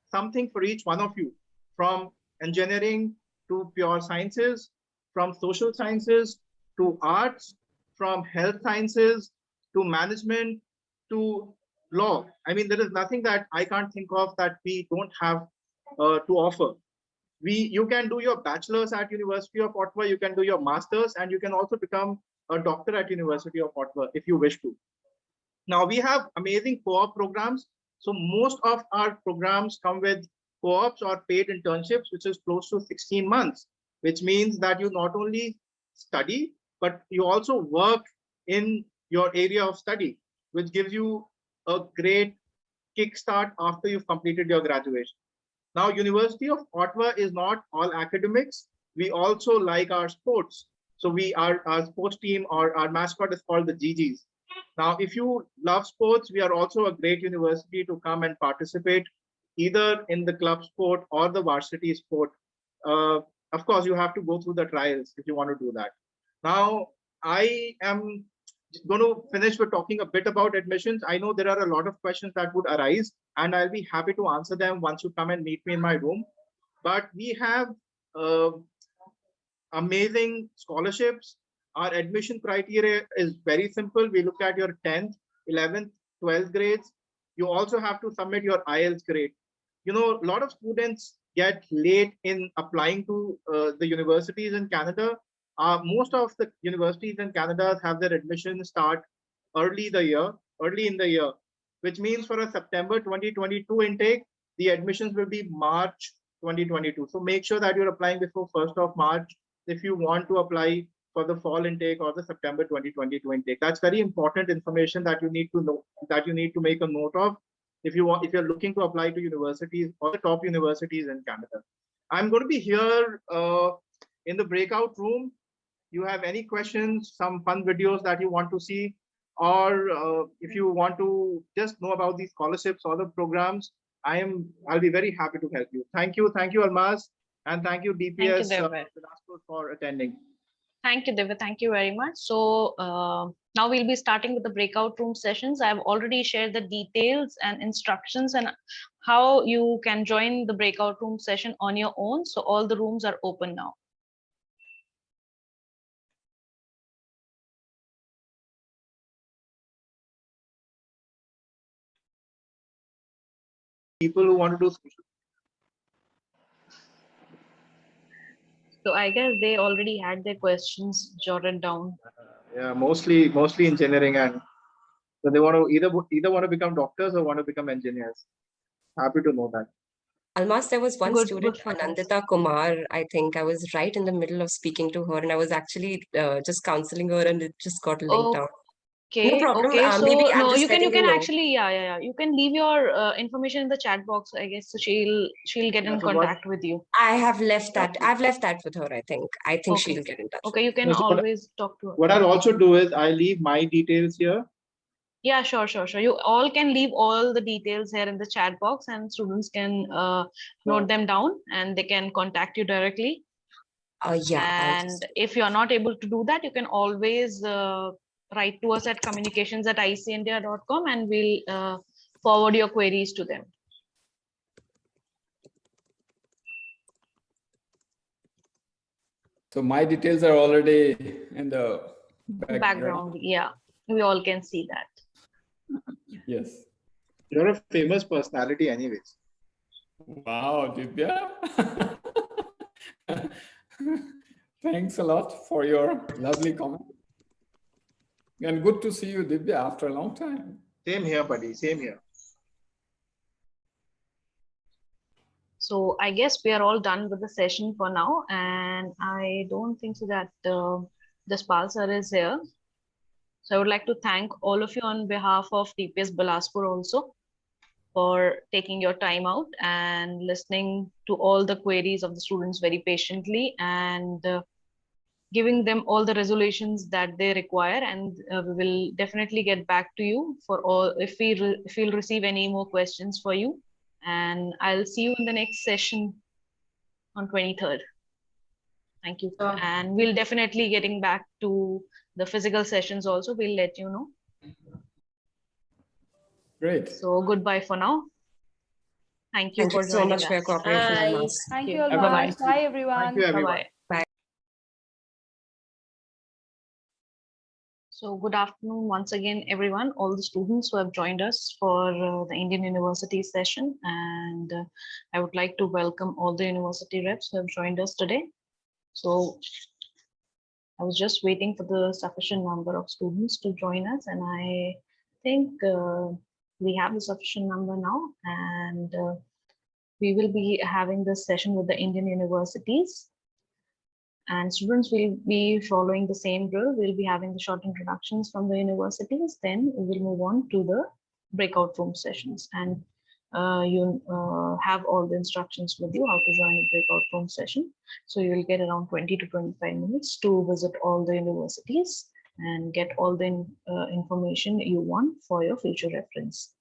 something for each one of you, from engineering to pure sciences, from social sciences to arts, from health sciences to management to law. I mean, there is nothing that I can't think of that we don't have to offer. You can do your bachelor's at University of Ottawa, you can do your master's, and you can also become a doctor at University of Ottawa if you wish to. Now, we have amazing co-op programs. So most of our programs come with co-ops or paid internships, which is close to 16 months, which means that you not only study, but you also work in your area of study, which gives you a great kickstart after you've completed your graduation. Now, University of Ottawa is not all academics. We also like our sports. So our sports team, or our mascot is called the GGs. Now, if you love sports, we are also a great university to come and participate either in the club sport or the varsity sport. Of course, you have to go through the trials if you want to do that. Now, I am going to finish with talking a bit about admissions. I know there are a lot of questions that would arise, and I'll be happy to answer them once you come and meet me in my room. But we have amazing scholarships. Our admission criteria is very simple. We look at your 10th, 11th, 12th grades. You also have to submit your IELTS grade. You know, a lot of students get late in applying to the universities in Canada. Most of the universities in Canada have their admission start early in the year, which means for a September 2022 intake, the admissions will be March 2022. So make sure that you're applying before 1st of March if you want to apply for the fall intake or the September 2022 intake. That's very important information that you need to know, that you need to make a note of if you're looking to apply to universities or the top universities in Canada. I'm going to be here in the breakout room. You have any questions, some fun videos that you want to see, or if you want to just know about these scholarships or the programs, I'll be very happy to help you. Thank you, Almaz, and thank you DPS Bilaspur for attending. Thank you, Divya. Thank you very much. So now we'll be starting with the breakout room sessions. I've already shared the details and instructions and how you can join the breakout room session on your own. So all the rooms are open now. People who want to do social. So I guess they already had their questions jotted down. Yeah, mostly engineering, and so they want to either want to become doctors or want to become engineers. Happy to know that. Almas, there was one student, Anandita Kumar. I think I was right in the middle of speaking to her, and I was actually just counseling her, and it just got linked out. Okay, no problem. Okay, so maybe no, you can actually, yeah. You can leave your information in the chat box, I guess. So she'll get in contact with you. I have left that. I've left that with her. I think Okay. she'll get in touch. Okay, you can always talk to her. What I'll also do is I leave my details here. Yeah, sure. You all can leave all the details here in the chat box, and students can note them down, and they can contact you directly. Yeah. And if you're not able to do that, you can always write to us at communications@iceindia.com, and we'll forward your queries to them. So my details are already in the background. Yeah, we all can see that. Yes. You're a famous personality anyways. Wow, Divya. Thanks a lot for your lovely comment. And good to see you, Divya, after a long time. Same here, buddy. Same here. So I guess we are all done with the session for now, and I don't think so that Jaspal sir is here. So I would like to thank all of you on behalf of DPS Bilaspur also. for taking your time out and listening to all the queries of the students very patiently and giving them all the resolutions that they require. And we will definitely get back to you for all if we'll receive any more questions for you. And I'll see you in the next session on 23rd. Thank you. And we'll definitely getting back to the physical sessions also. We'll let you know. Great. So goodbye for now. Thank you Thank for you so joining much for your us. cooperation, Bye. Almas. Thank you, Bye. Almas. Bye, everyone. Thank you, everyone. Bye-bye. Bye. So good afternoon once again, everyone, all the students who have joined us for the Indian University session. And I would like to welcome all the university reps who have joined us today. So I was just waiting for the sufficient number of students to join us, and I think we have the sufficient number now, and we will be having this session with the Indian universities. And students will be following the same drill. We'll be having the short introductions from the universities. Then we will move on to the breakout room sessions. And you have all the instructions with you how to join a breakout room session. So you will get around 20 to 25 minutes to visit all the universities and get all the information you want for your future reference.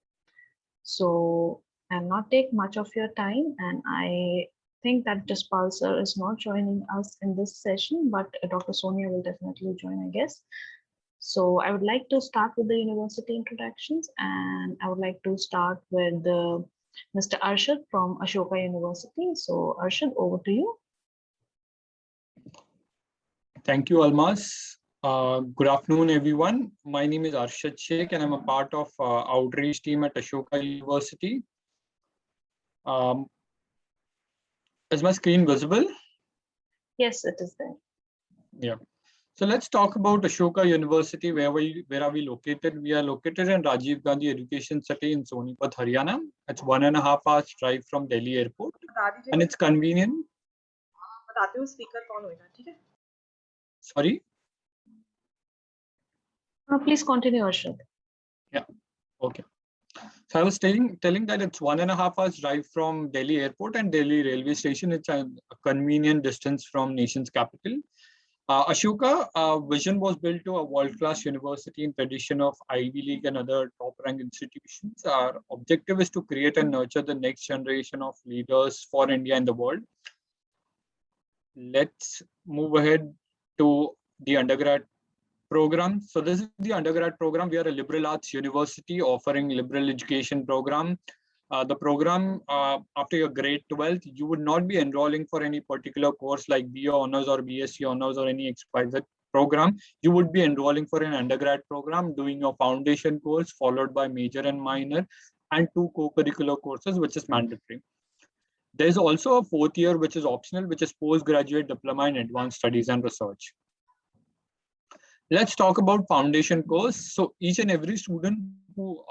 So I'll not take much of your time, and I think that Jaspal sir is not joining us in this session, but Dr. Sonia will definitely join, I guess. So I would like to start with the university introductions, and I would like to start with Mr. Arshad from Ashoka University. So Arshad, over to you. Thank you, Almas. Good afternoon, everyone. My name is Arshad Sheikh, and I'm a part of outreach team at Ashoka University. Is my screen visible? Yes, it is there. Yeah. So let's talk about Ashoka University. Where are we located? We are located in Rajiv Gandhi Education City in Sonipat, Haryana. It's 1.5 hours drive from Delhi Airport, and it's convenient. Sorry. Please continue, Arshad. Yeah. Okay. So I was telling that it's 1.5 hours drive from Delhi Airport and Delhi railway station. It's a convenient distance from nation's capital. Ashoka vision was built to a world-class university in tradition of Ivy League and other top-ranked institutions. Our objective is to create and nurture the next generation of leaders for India and the world. Let's move ahead to the undergrad program. So this is the undergrad program. We are a liberal arts university offering liberal education program. The program, after your grade 12th, you would not be enrolling for any particular course like BA Honors or BSc Honors or any XYZ program. You would be enrolling for an undergrad program, doing your foundation course followed by major and minor and 2 co-curricular courses, which is mandatory. There's also a 4th year, which is optional, which is postgraduate diploma in advanced studies and research. Let's talk about foundation course. So each and every student who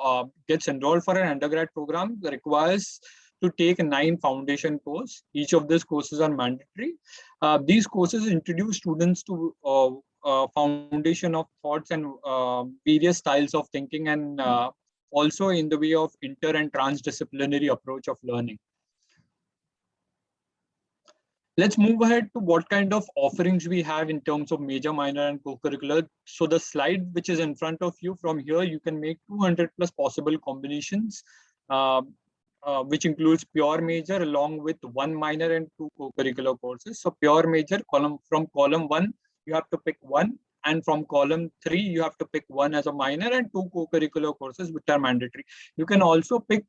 gets enrolled for an undergrad program requires to take 9 foundation courses. Each of these courses are mandatory. These courses introduce students to foundation of thoughts and various styles of thinking, and also in the way of inter and transdisciplinary approach of learning. Let's move ahead to what kind of offerings we have in terms of major, minor, and co-curricular. So the slide which is in front of you, from here you can make 200 plus possible combinations, which includes pure major along with 1 minor and 2 co-curricular courses. So pure major, from column 1, you have to pick 1, and from column 3, you have to pick 1 as a minor and 2 co-curricular courses, which are mandatory. You can also pick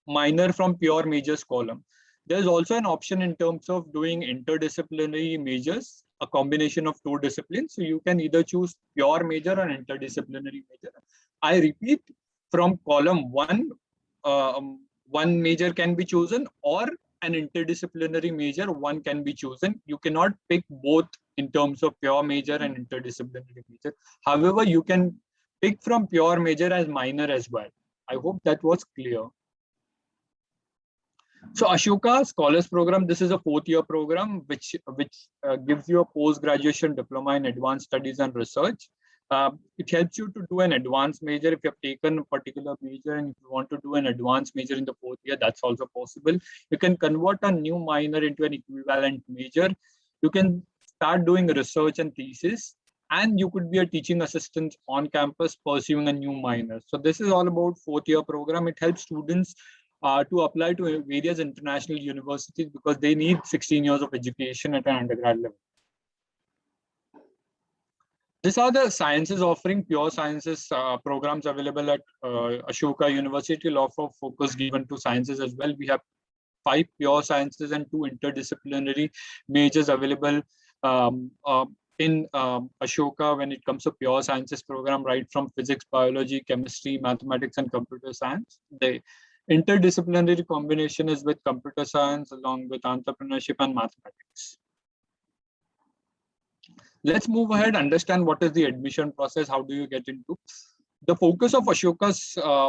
minor from pure majors column. There's also an option in terms of doing interdisciplinary majors, a combination of 2 disciplines. So you can either choose pure major or interdisciplinary major. I repeat, from column 1, 1 major can be chosen, or an interdisciplinary major, 1 can be chosen. You cannot pick both in terms of pure major and interdisciplinary major. However, you can pick from pure major as minor as well. I hope that was clear. So Ashoka Scholars Program, this is a 4th year program which gives you a post-graduation diploma in advanced studies and research. It helps you to do an advanced major if you have taken a particular major and if you want to do an advanced major in the 4th year, that's also possible. You can convert a new minor into an equivalent major. You can start doing research and thesis, and you could be a teaching assistant on campus pursuing a new minor. So this is all about 4th year program. It helps students to apply to various international universities because they need 16 years of education at an undergrad level. These are the sciences offering pure sciences programs available at Ashoka University. A lot of focus given to sciences as well. We have 5 pure sciences and 2 interdisciplinary majors available in Ashoka when it comes to pure sciences program, right from physics, biology, chemistry, mathematics, and computer science. The interdisciplinary combination is with computer science along with entrepreneurship and mathematics. Let's move ahead, understand what is the admission process, how do you get into. The focus of Ashoka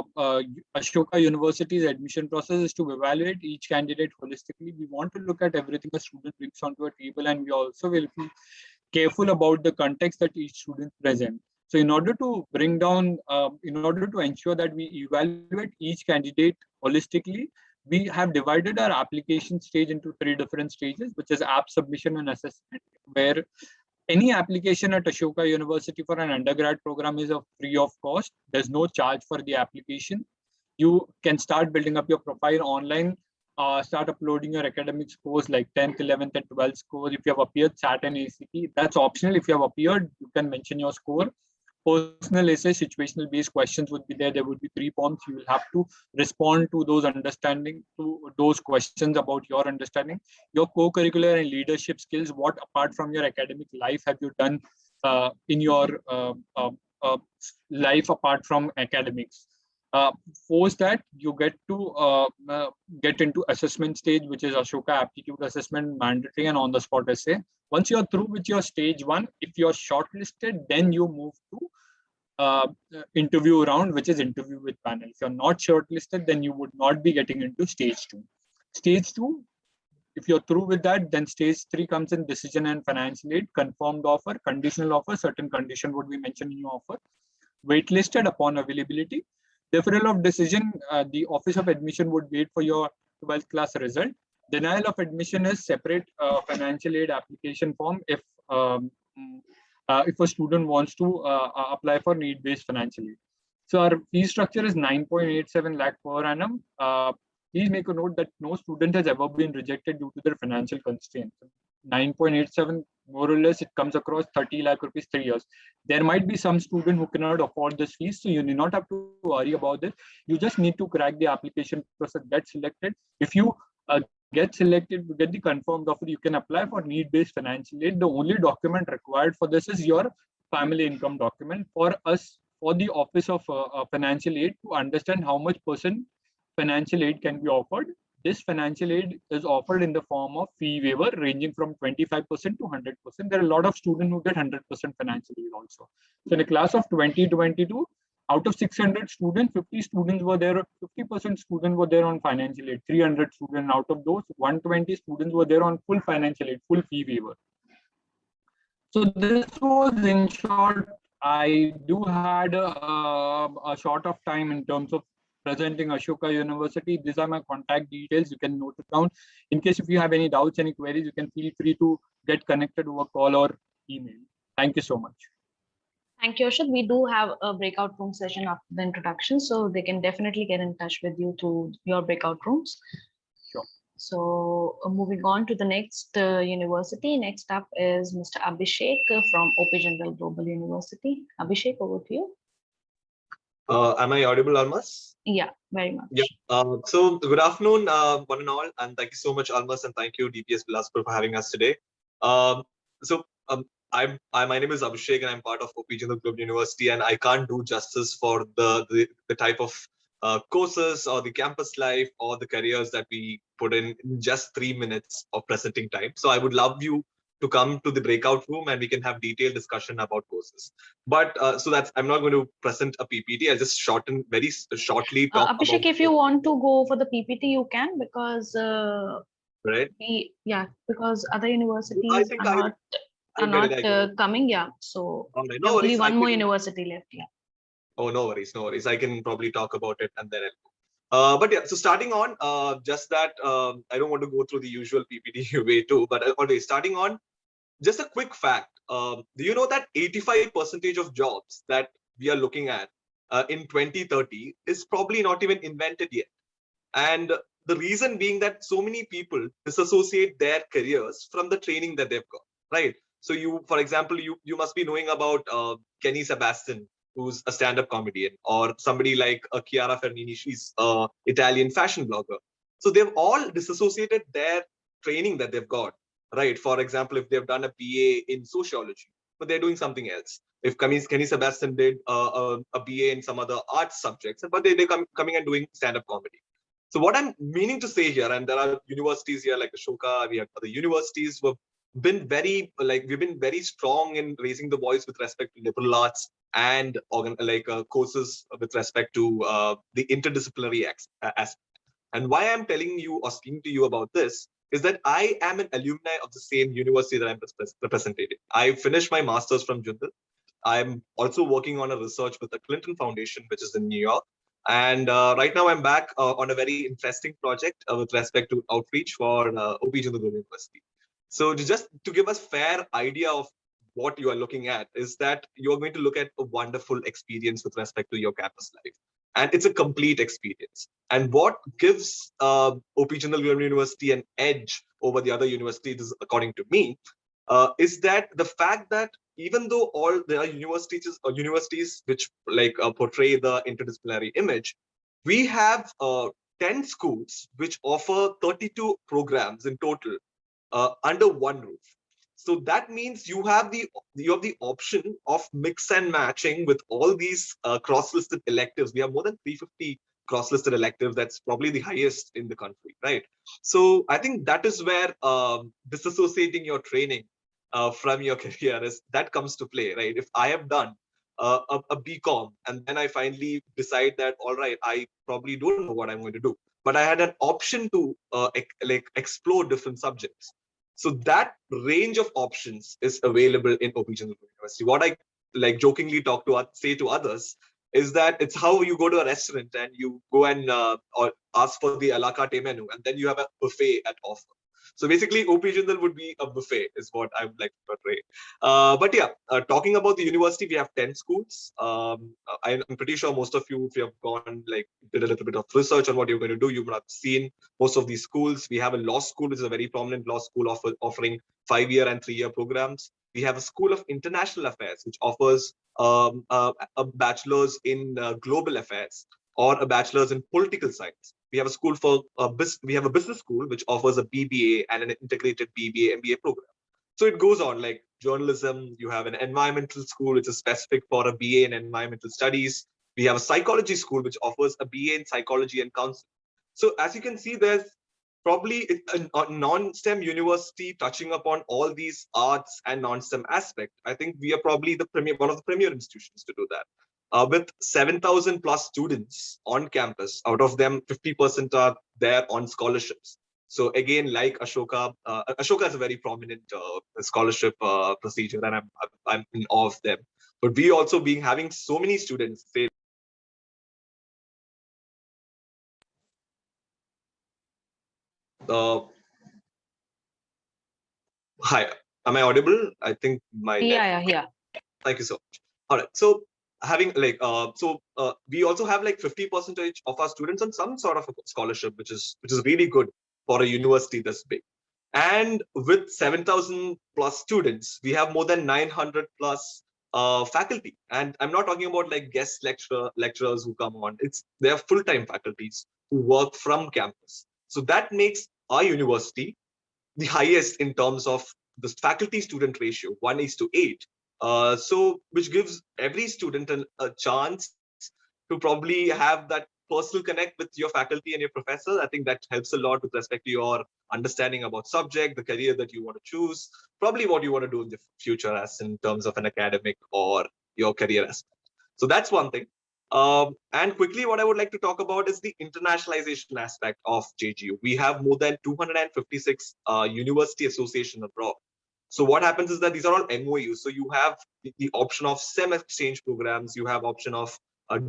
University's admission process is to evaluate each candidate holistically. We want to look at everything a student brings onto a table, and we also will be careful about the context that each student presents. So in order to bring down, in order to ensure that we evaluate each candidate holistically, we have divided our application stage into 3 different stages, which is app submission and assessment, where any application at Ashoka University for an undergrad program is free of cost. There's no charge for the application. You can start building up your profile online, start uploading your academic scores like 10th, 11th, and 12th scores. If you have appeared SAT and ACT, that's optional. If you have appeared, you can mention your score. Personal essay, situational based questions would be there. There would be 3 forms. You will have to respond to those questions about your understanding, your co-curricular and leadership skills. What apart from your academic life have you done in your life apart from academics? Post that, you get to get into assessment stage, which is Ashoka aptitude assessment, mandatory and on-the-spot essay. Once you're through with your stage 1, if you're shortlisted, then you move to interview round, which is interview with panel. If you're not shortlisted, then you would not be getting into stage 2. Stage 2, if you're through with that, then stage 3 comes in decision and financial aid, confirmed offer, conditional offer, certain condition would be mentioned in your offer, waitlisted upon availability. Deferral of decision, the Office of Admission would wait for your 12th class result. Denial of admission is separate financial aid application form if a student wants to apply for need-based financial aid. So our fee structure is 9.87 lakh per annum. Please make a note that no student has ever been rejected due to their financial constraints. 9.87, more or less, it comes across 30 lakh rupees 3 years. There might be some student who cannot afford this fees, so you need not have to worry about this. You just need to crack the application process, get selected. If you get selected, get the confirmed offer, you can apply for need-based financial aid. The only document required for this is your family income document. For us, for the Office of Financial Aid, to understand how much % financial aid can be offered, this financial aid is offered in the form of fee waiver ranging from 25% to 100%. There are a lot of students who get 100% financial aid also. So in a class of 2022, out of 600 students, 50 students were there, 50% students were there on financial aid, 300 students. Out of those, 120 students were there on full financial aid, full fee waiver. So this was in short. I do had a short of time in terms of presenting Ashoka University. These are my contact details. You can note it down. In case if you have any doubts, any queries, you can feel free to get connected over call or email. Thank you so much. Thank you, Ashok. We do have a breakout room session after the introduction, so they can definitely get in touch with you through your breakout rooms. Sure. So moving on to the next university. Next up is Mr. Abhishek from OP Jindal Global University. Abhishek, over to you. Am I audible, Almas? Yeah, very much. Yeah. So good afternoon, one and all, and thank you so much, Almas, and thank you, DPS Bilaspur, for having us today. My name is Abhishek, and I'm part of OP Jindal Global University, and I can't do justice for the type of courses or the campus life or the careers that we put in just 3 minutes of presenting time. So I would love you to come to the breakout room and we can have detailed discussion about courses. But I'm not going to present a PPT. I'll just very shortly talk Abhishek, about if you want to go for the PPT, you can, because right? because other universities are not. are where did not I go? coming. Yeah. So All right, we no have only worries. I one more can, university left. Yeah. oh, no worries, no worries. I can probably talk about it and then but yeah, so starting on, just that I don't want to go through the usual PPT way too, but already starting on, just a quick fact. Do you know that 85% of jobs that we are looking at in 2030 is probably not even invented yet? And the reason being that so many people disassociate their careers from the training that they've got, right? So you, for example, you must be knowing about Kenny Sebastian, who's a stand-up comedian, or somebody like Chiara Fernini, she's an Italian fashion blogger. So they've all disassociated their training that they've got, right? For example, if they've done a BA in sociology, but they're doing something else. If Kenny Sebastian did a BA in some other arts subjects, but they're coming and doing stand-up comedy. So what I'm meaning to say here, and there are universities here like Ashoka, we have other universities who have been very, like, we've been very strong in raising the voice with respect to liberal arts and courses with respect to the interdisciplinary aspect. And why I'm telling you or speaking to you about this is that I am an alumni of the same university that I'm representing. I finished my master's from Jundal. I'm also working on a research with the Clinton Foundation, which is in New York. And right now I'm back on a very interesting project with respect to outreach for OP Jindal University. So just to give us fair idea of what you are looking at is that you're going to look at a wonderful experience with respect to your campus life. And it's a complete experience. And what gives OP Jindal University an edge over the other universities, according to me, is that the fact that even though all there are universities which portray the interdisciplinary image, we have 10 schools which offer 32 programs in total under one roof. So that means you have the option of mix and matching with all these cross-listed electives. We have more than 350 cross-listed electives. That's probably the highest in the country, right? So I think that is where disassociating your training from your career is that comes to play, right? If I have done a BCom and then I finally decide that, all right, I probably don't know what I'm going to do, but I had an option to explore different subjects. So that range of options is available in OP Jindal University. What I jokingly say to others is that it's how you go to a restaurant and you go and or ask for the a la carte menu, and then you have a buffet at offer. So basically, OP Jindal would be a buffet, is what I would like to portray. But yeah, talking about the university, we have 10 schools. I'm pretty sure most of you, if you have gone, did a little bit of research on what you're going to do, you would have seen most of these schools. We have a law school, which is a very prominent law school offering 5-year and 3-year programs. We have a School of International Affairs, which offers a bachelor's in global affairs or a bachelor's in political science. We have a school for we have a business school which offers a BBA and an integrated BBA MBA program. So it goes on, like journalism. You have an environmental school which is specific for a BA in environmental studies. We have a psychology school which offers a BA in psychology and counseling. So as you can see, there's probably a non-STEM university touching upon all these arts and non-STEM aspect. I think we are probably one of the premier institutions to do that. With 7,000 plus students on campus, out of them 50% are there on scholarships. So again, like Ashoka, Ashoka is a very prominent scholarship procedure, and I'm in awe of them. But we also having so many students say, hi, am I audible? I think my Yeah. Thank you so much. All right, so having we also have 50% of our students on some sort of a scholarship, which is really good for a university this big. And with 7,000 plus students, we have more than 900 plus faculty. And I'm not talking about guest lecturers who come on. They are full-time faculties who work from campus. So that makes our university the highest in terms of the faculty-student ratio, 1:8. So which gives every student a chance to probably have that personal connect with your faculty and your professor. I think that helps a lot with respect to your understanding about subject, the career that you want to choose, probably what you want to do in the future as in terms of an academic or your career aspect. So that's one thing. And quickly, what I would like to talk about is the internationalization aspect of JGU. We have more than 256 university associations abroad. So what happens is that these are all MOUs. So you have the option of SEM exchange programs. You have option of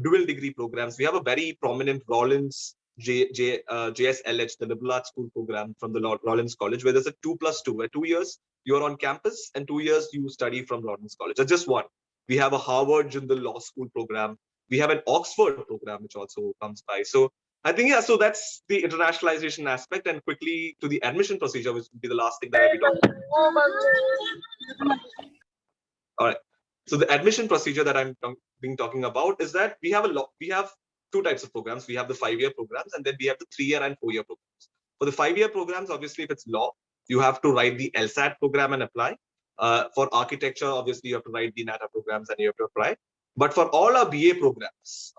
dual degree programs. We have a very prominent Rollins JSLH, the Liberal Arts School program from the Rollins College, where there's a 2+2, where 2 years you're on campus and 2 years you study from Rollins College. That's just one. We have a Harvard Jindal Law School program. We have an Oxford program, which also comes by. So I think, yeah, so that's the internationalization aspect. And quickly to the admission procedure, which would be the last thing that I'll be talking about. All right. So the admission procedure that I'm talking about is that we have two types of programs. We have the 5-year programs, and then we have the 3-year and 4-year programs. For the 5-year programs, obviously, if it's law, you have to write the LSAT program and apply. For architecture, obviously, you have to write the NATA programs and you have to apply. But for all our BA programs,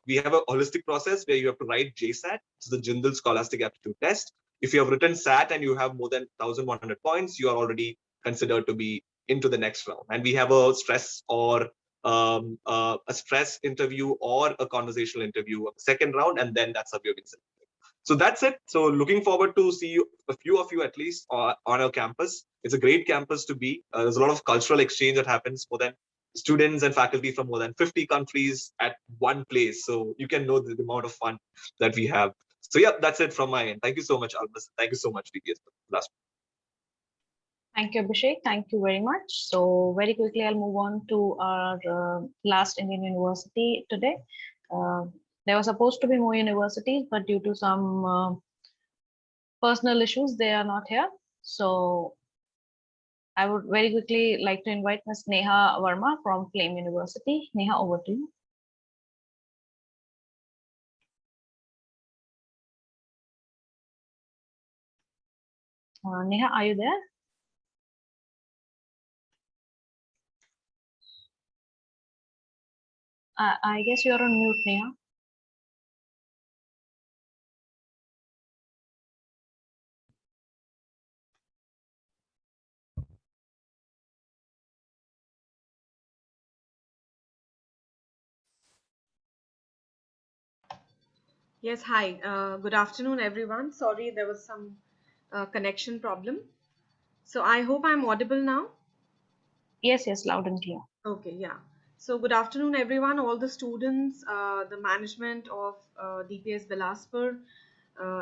we have a holistic process where you have to write JSAT, so the Jindal Scholastic Aptitude Test. If you have written SAT and you have more than 1,100 points, you are already considered to be into the next round. And we have a stress or a stress interview or a conversational interview, a second round, and then that's how we're being selected. So that's it. So looking forward to see you, a few of you at least, on our campus. It's a great campus to be. There's a lot of cultural exchange that happens. More than students and faculty from more than 50 countries at one place. So you can know the amount of fun that we have. So yeah, that's it from my end. Thank you so much, Albus. Thank you so much, DPS. Thank you, Abhishek. Thank you very much. So very quickly, I'll move on to our last Indian university today. There were supposed to be more universities, but due to some personal issues, they are not here. So I would very quickly like to invite Ms. Neha Verma from Flame University. Neha, over to you. Neha, are you there? I guess you're on mute, Neha. Yes, hi. Good afternoon, everyone. Sorry, there was some connection problem. So I hope I'm audible now. Yes, yes, loud and clear. Okay, yeah. So good afternoon, everyone, all the students, the management of DPS Bilaspur.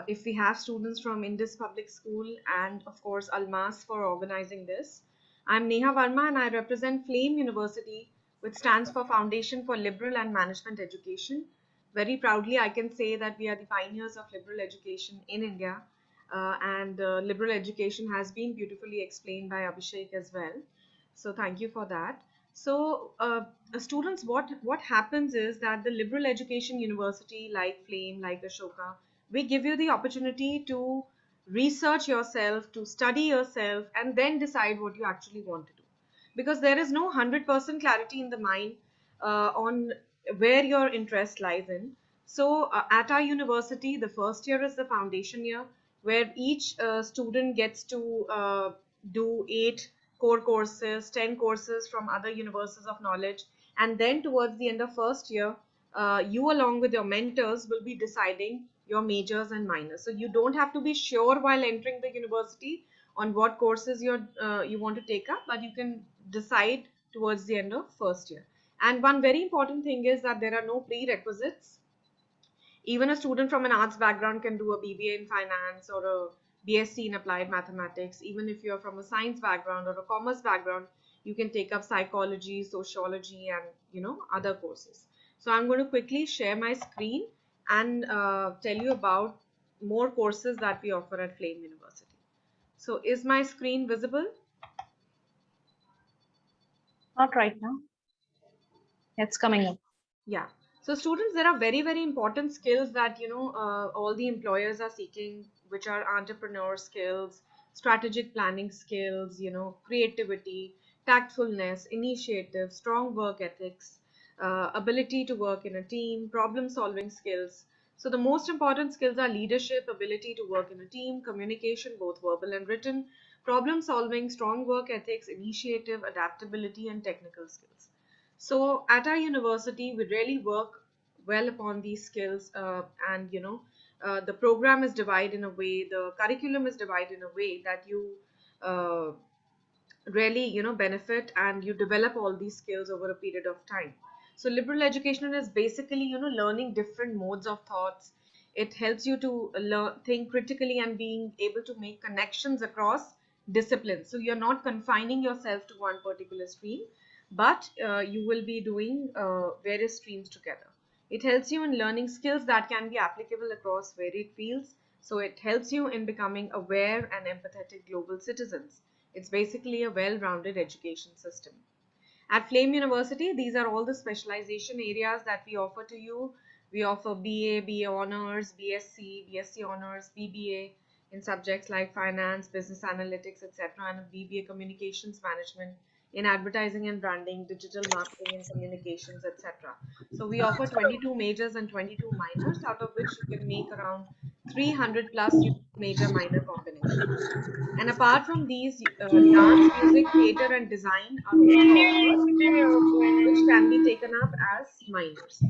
If we have students from Indus Public School and of course Almas for organizing this. I'm Neha Verma and I represent Flame University, which stands for Foundation for Liberal and Management Education. Very proudly, I can say that we are the pioneers of liberal education in India, and liberal education has been beautifully explained by Abhishek as well. So thank you for that. So students, what happens is that the liberal education university like Flame, like Ashoka, we give you the opportunity to research yourself, to study yourself, and then decide what you actually want to do. Because there is no 100% clarity in the mind on where your interest lies in. So at our university, the first year is the foundation year, where each student gets to do 8 core courses, 10 courses from other universes of knowledge. And then towards the end of first year, you along with your mentors will be deciding your majors and minors. So you don't have to be sure while entering the university on what courses you want to take up, but you can decide towards the end of first year. And one very important thing is that there are no prerequisites. Even a student from an arts background can do a BBA in finance or a BSc in applied mathematics. Even if you're from a science background or a commerce background, you can take up psychology, sociology, and other courses. So I'm going to quickly share my screen and tell you about more courses that we offer at Flame University. So is my screen visible? Not right now. It's coming up. Yeah. So students, there are very, very important skills that, all the employers are seeking, which are entrepreneur skills, strategic planning skills, creativity, tactfulness, initiative, strong work ethics, ability to work in a team, problem solving skills. So the most important skills are leadership, ability to work in a team, communication, both verbal and written, problem solving, strong work ethics, initiative, adaptability, and technical skills. So at our university, we really work well upon these skills, and the program is divided in a way, the curriculum is divided in a way that you really, benefit, and you develop all these skills over a period of time. So liberal education is basically, learning different modes of thoughts. It helps you to learn, think critically, and being able to make connections across disciplines. So you're not confining yourself to one particular stream, but you will be doing various streams together. It helps you in learning skills that can be applicable across varied fields. So it helps you in becoming aware and empathetic global citizens. It's basically a well-rounded education system. At Flame University, these are all the specialization areas that we offer to you. We offer BA, BA Honors, BSc, BSc Honors, BBA in subjects like finance, business analytics, etc., and BBA Communications Management in advertising and branding, digital marketing and communications, etc. So we offer 22 majors and 22 minors, out of which you can make around 300 plus major minor combinations. And apart from these, dance, music, theatre, and design are also offered, which can be taken up as minors.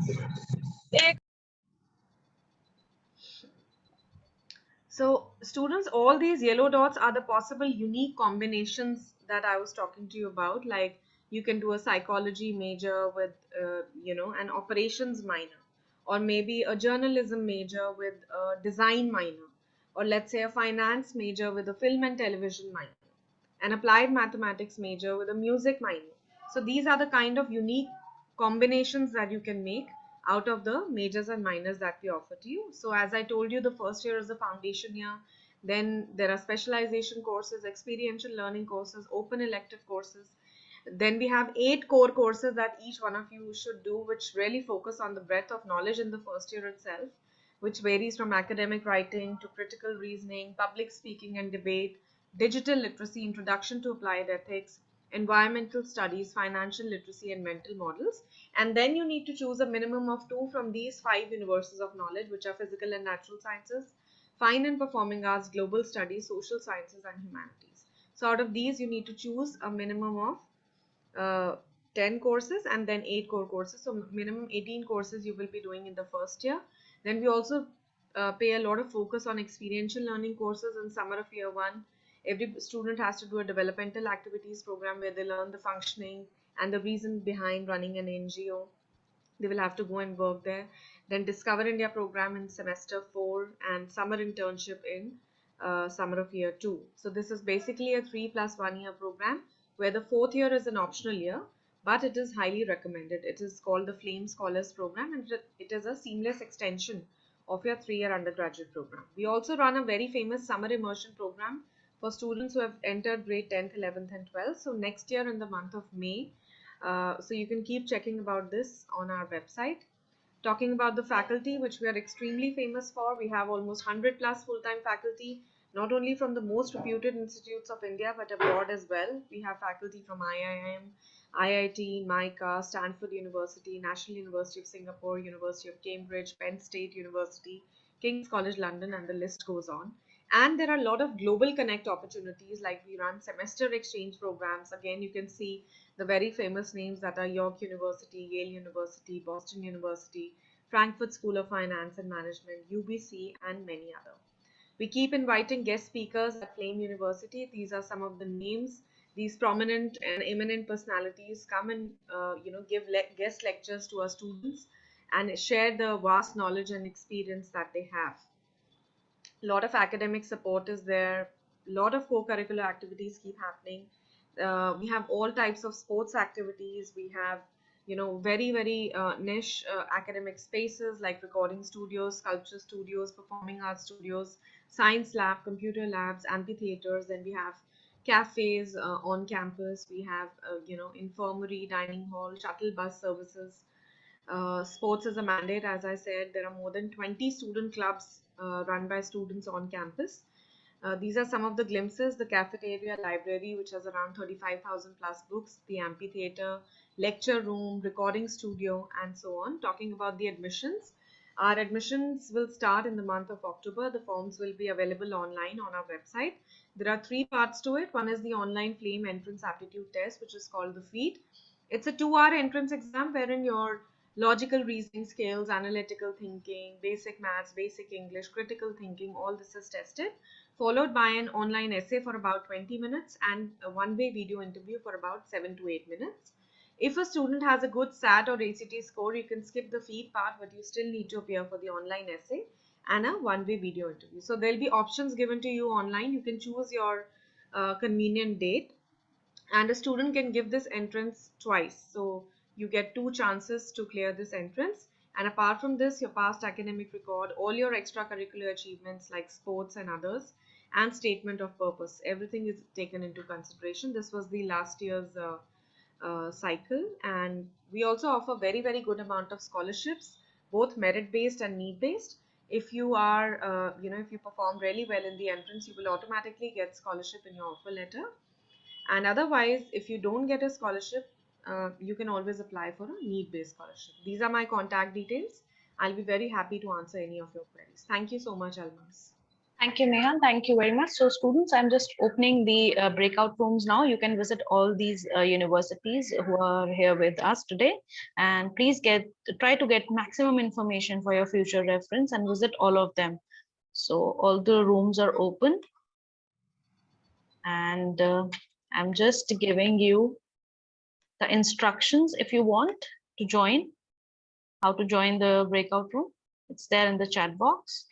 So students, all these yellow dots are the possible unique combinations that I was talking to you about. Like you can do a psychology major with, an operations minor, or maybe a journalism major with a design minor, or let's say a finance major with a film and television minor, an applied mathematics major with a music minor. So these are the kind of unique combinations that you can make out of the majors and minors that we offer to you. So as I told you, the first year is the foundation year. Then there are specialization courses, experiential learning courses, open elective courses. Then we have 8 core courses that each one of you should do, which really focus on the breadth of knowledge in the first year itself, which varies from academic writing to critical reasoning, public speaking and debate, digital literacy, introduction to applied ethics, environmental studies, financial literacy, and mental models. And then you need to choose a minimum of 2 from these 5 universes of knowledge, which are physical and natural sciences, fine and performing arts, global studies, social sciences, and humanities. So out of these, you need to choose a minimum of 10 courses and then 8 core courses. So minimum 18 courses you will be doing in the first year. Then we also pay a lot of focus on experiential learning courses in summer of year 1. Every student has to do a developmental activities program where they learn the functioning and the reason behind running an NGO. They will have to go and work there. Then Discover India program in semester 4 and summer internship in summer of year 2. So this is basically a 3 plus 1 year program where the 4th year is an optional year, but it is highly recommended. It is called the Flame Scholars program, and it is a seamless extension of your 3-year undergraduate program. We also run a very famous summer immersion program for students who have entered grade 10th, 11th and 12th. So next year in the month of May, so you can keep checking about this on our website. Talking about the faculty, which we are extremely famous for, we have almost 100 plus full-time faculty, not only from the most reputed institutes of India, but abroad as well. We have faculty from IIM, IIT, MICA, Stanford University, National University of Singapore, University of Cambridge, Penn State University, King's College London, and the list goes on. And there are a lot of global connect opportunities, like we run semester exchange programs. Again, you can see the very famous names that are York University, Yale University, Boston University, Frankfurt School of Finance and Management, UBC, and many other. We keep inviting guest speakers at Flame University. These are some of the names. These prominent and eminent personalities come and give guest lectures to our students and share the vast knowledge and experience that they have. A lot of academic support is there. A lot of co-curricular activities keep happening. We have all types of sports activities. We have, very niche academic spaces like recording studios, sculpture studios, performing arts studios, science lab, computer labs, amphitheaters. Then we have cafes on campus. We have, infirmary, dining hall, shuttle bus services. Sports is a mandate, as I said. There are more than 20 student clubs run by students on campus. These are some of the glimpses: the cafeteria, library, which has around 35,000 plus books, the amphitheater, lecture room, recording studio, and so on. Talking about the admissions, our admissions will start in the month of October. The forms will be available online on our website. There are 3 parts to it. One is the online Flame entrance aptitude test, which is called the FEAT. It's a 2-hour entrance exam wherein your logical reasoning skills, analytical thinking, basic maths, basic English, critical thinking, all this is tested, followed by an online essay for about 20 minutes and a one-way video interview for about 7 to 8 minutes. If a student has a good SAT or ACT score, you can skip the feed part, but you still need to appear for the online essay and a one-way video interview. So there'll be options given to you online. You can choose your convenient date, and a student can give this entrance twice. So you get 2 chances to clear this entrance. And apart from this, your past academic record, all your extracurricular achievements like sports and others, and statement of purpose, everything is taken into consideration. This was the last year's cycle, and we also offer very, very good amount of scholarships, both merit based and need based. If you are if you perform really well in the entrance, you will automatically get scholarship in your offer letter. And otherwise, if you don't get a scholarship, you can always apply for a need based scholarship. These are my contact details. I'll be very happy to answer any of your queries. Thank you so much, Almas. Thank you, Neha. Thank you very much. So students, I'm just opening the breakout rooms now. You can visit all these universities who are here with us today, and please try to get maximum information for your future reference and visit all of them. So all the rooms are open, and I'm just giving you the instructions if you want to join, how to join the breakout room. It's there in the chat box.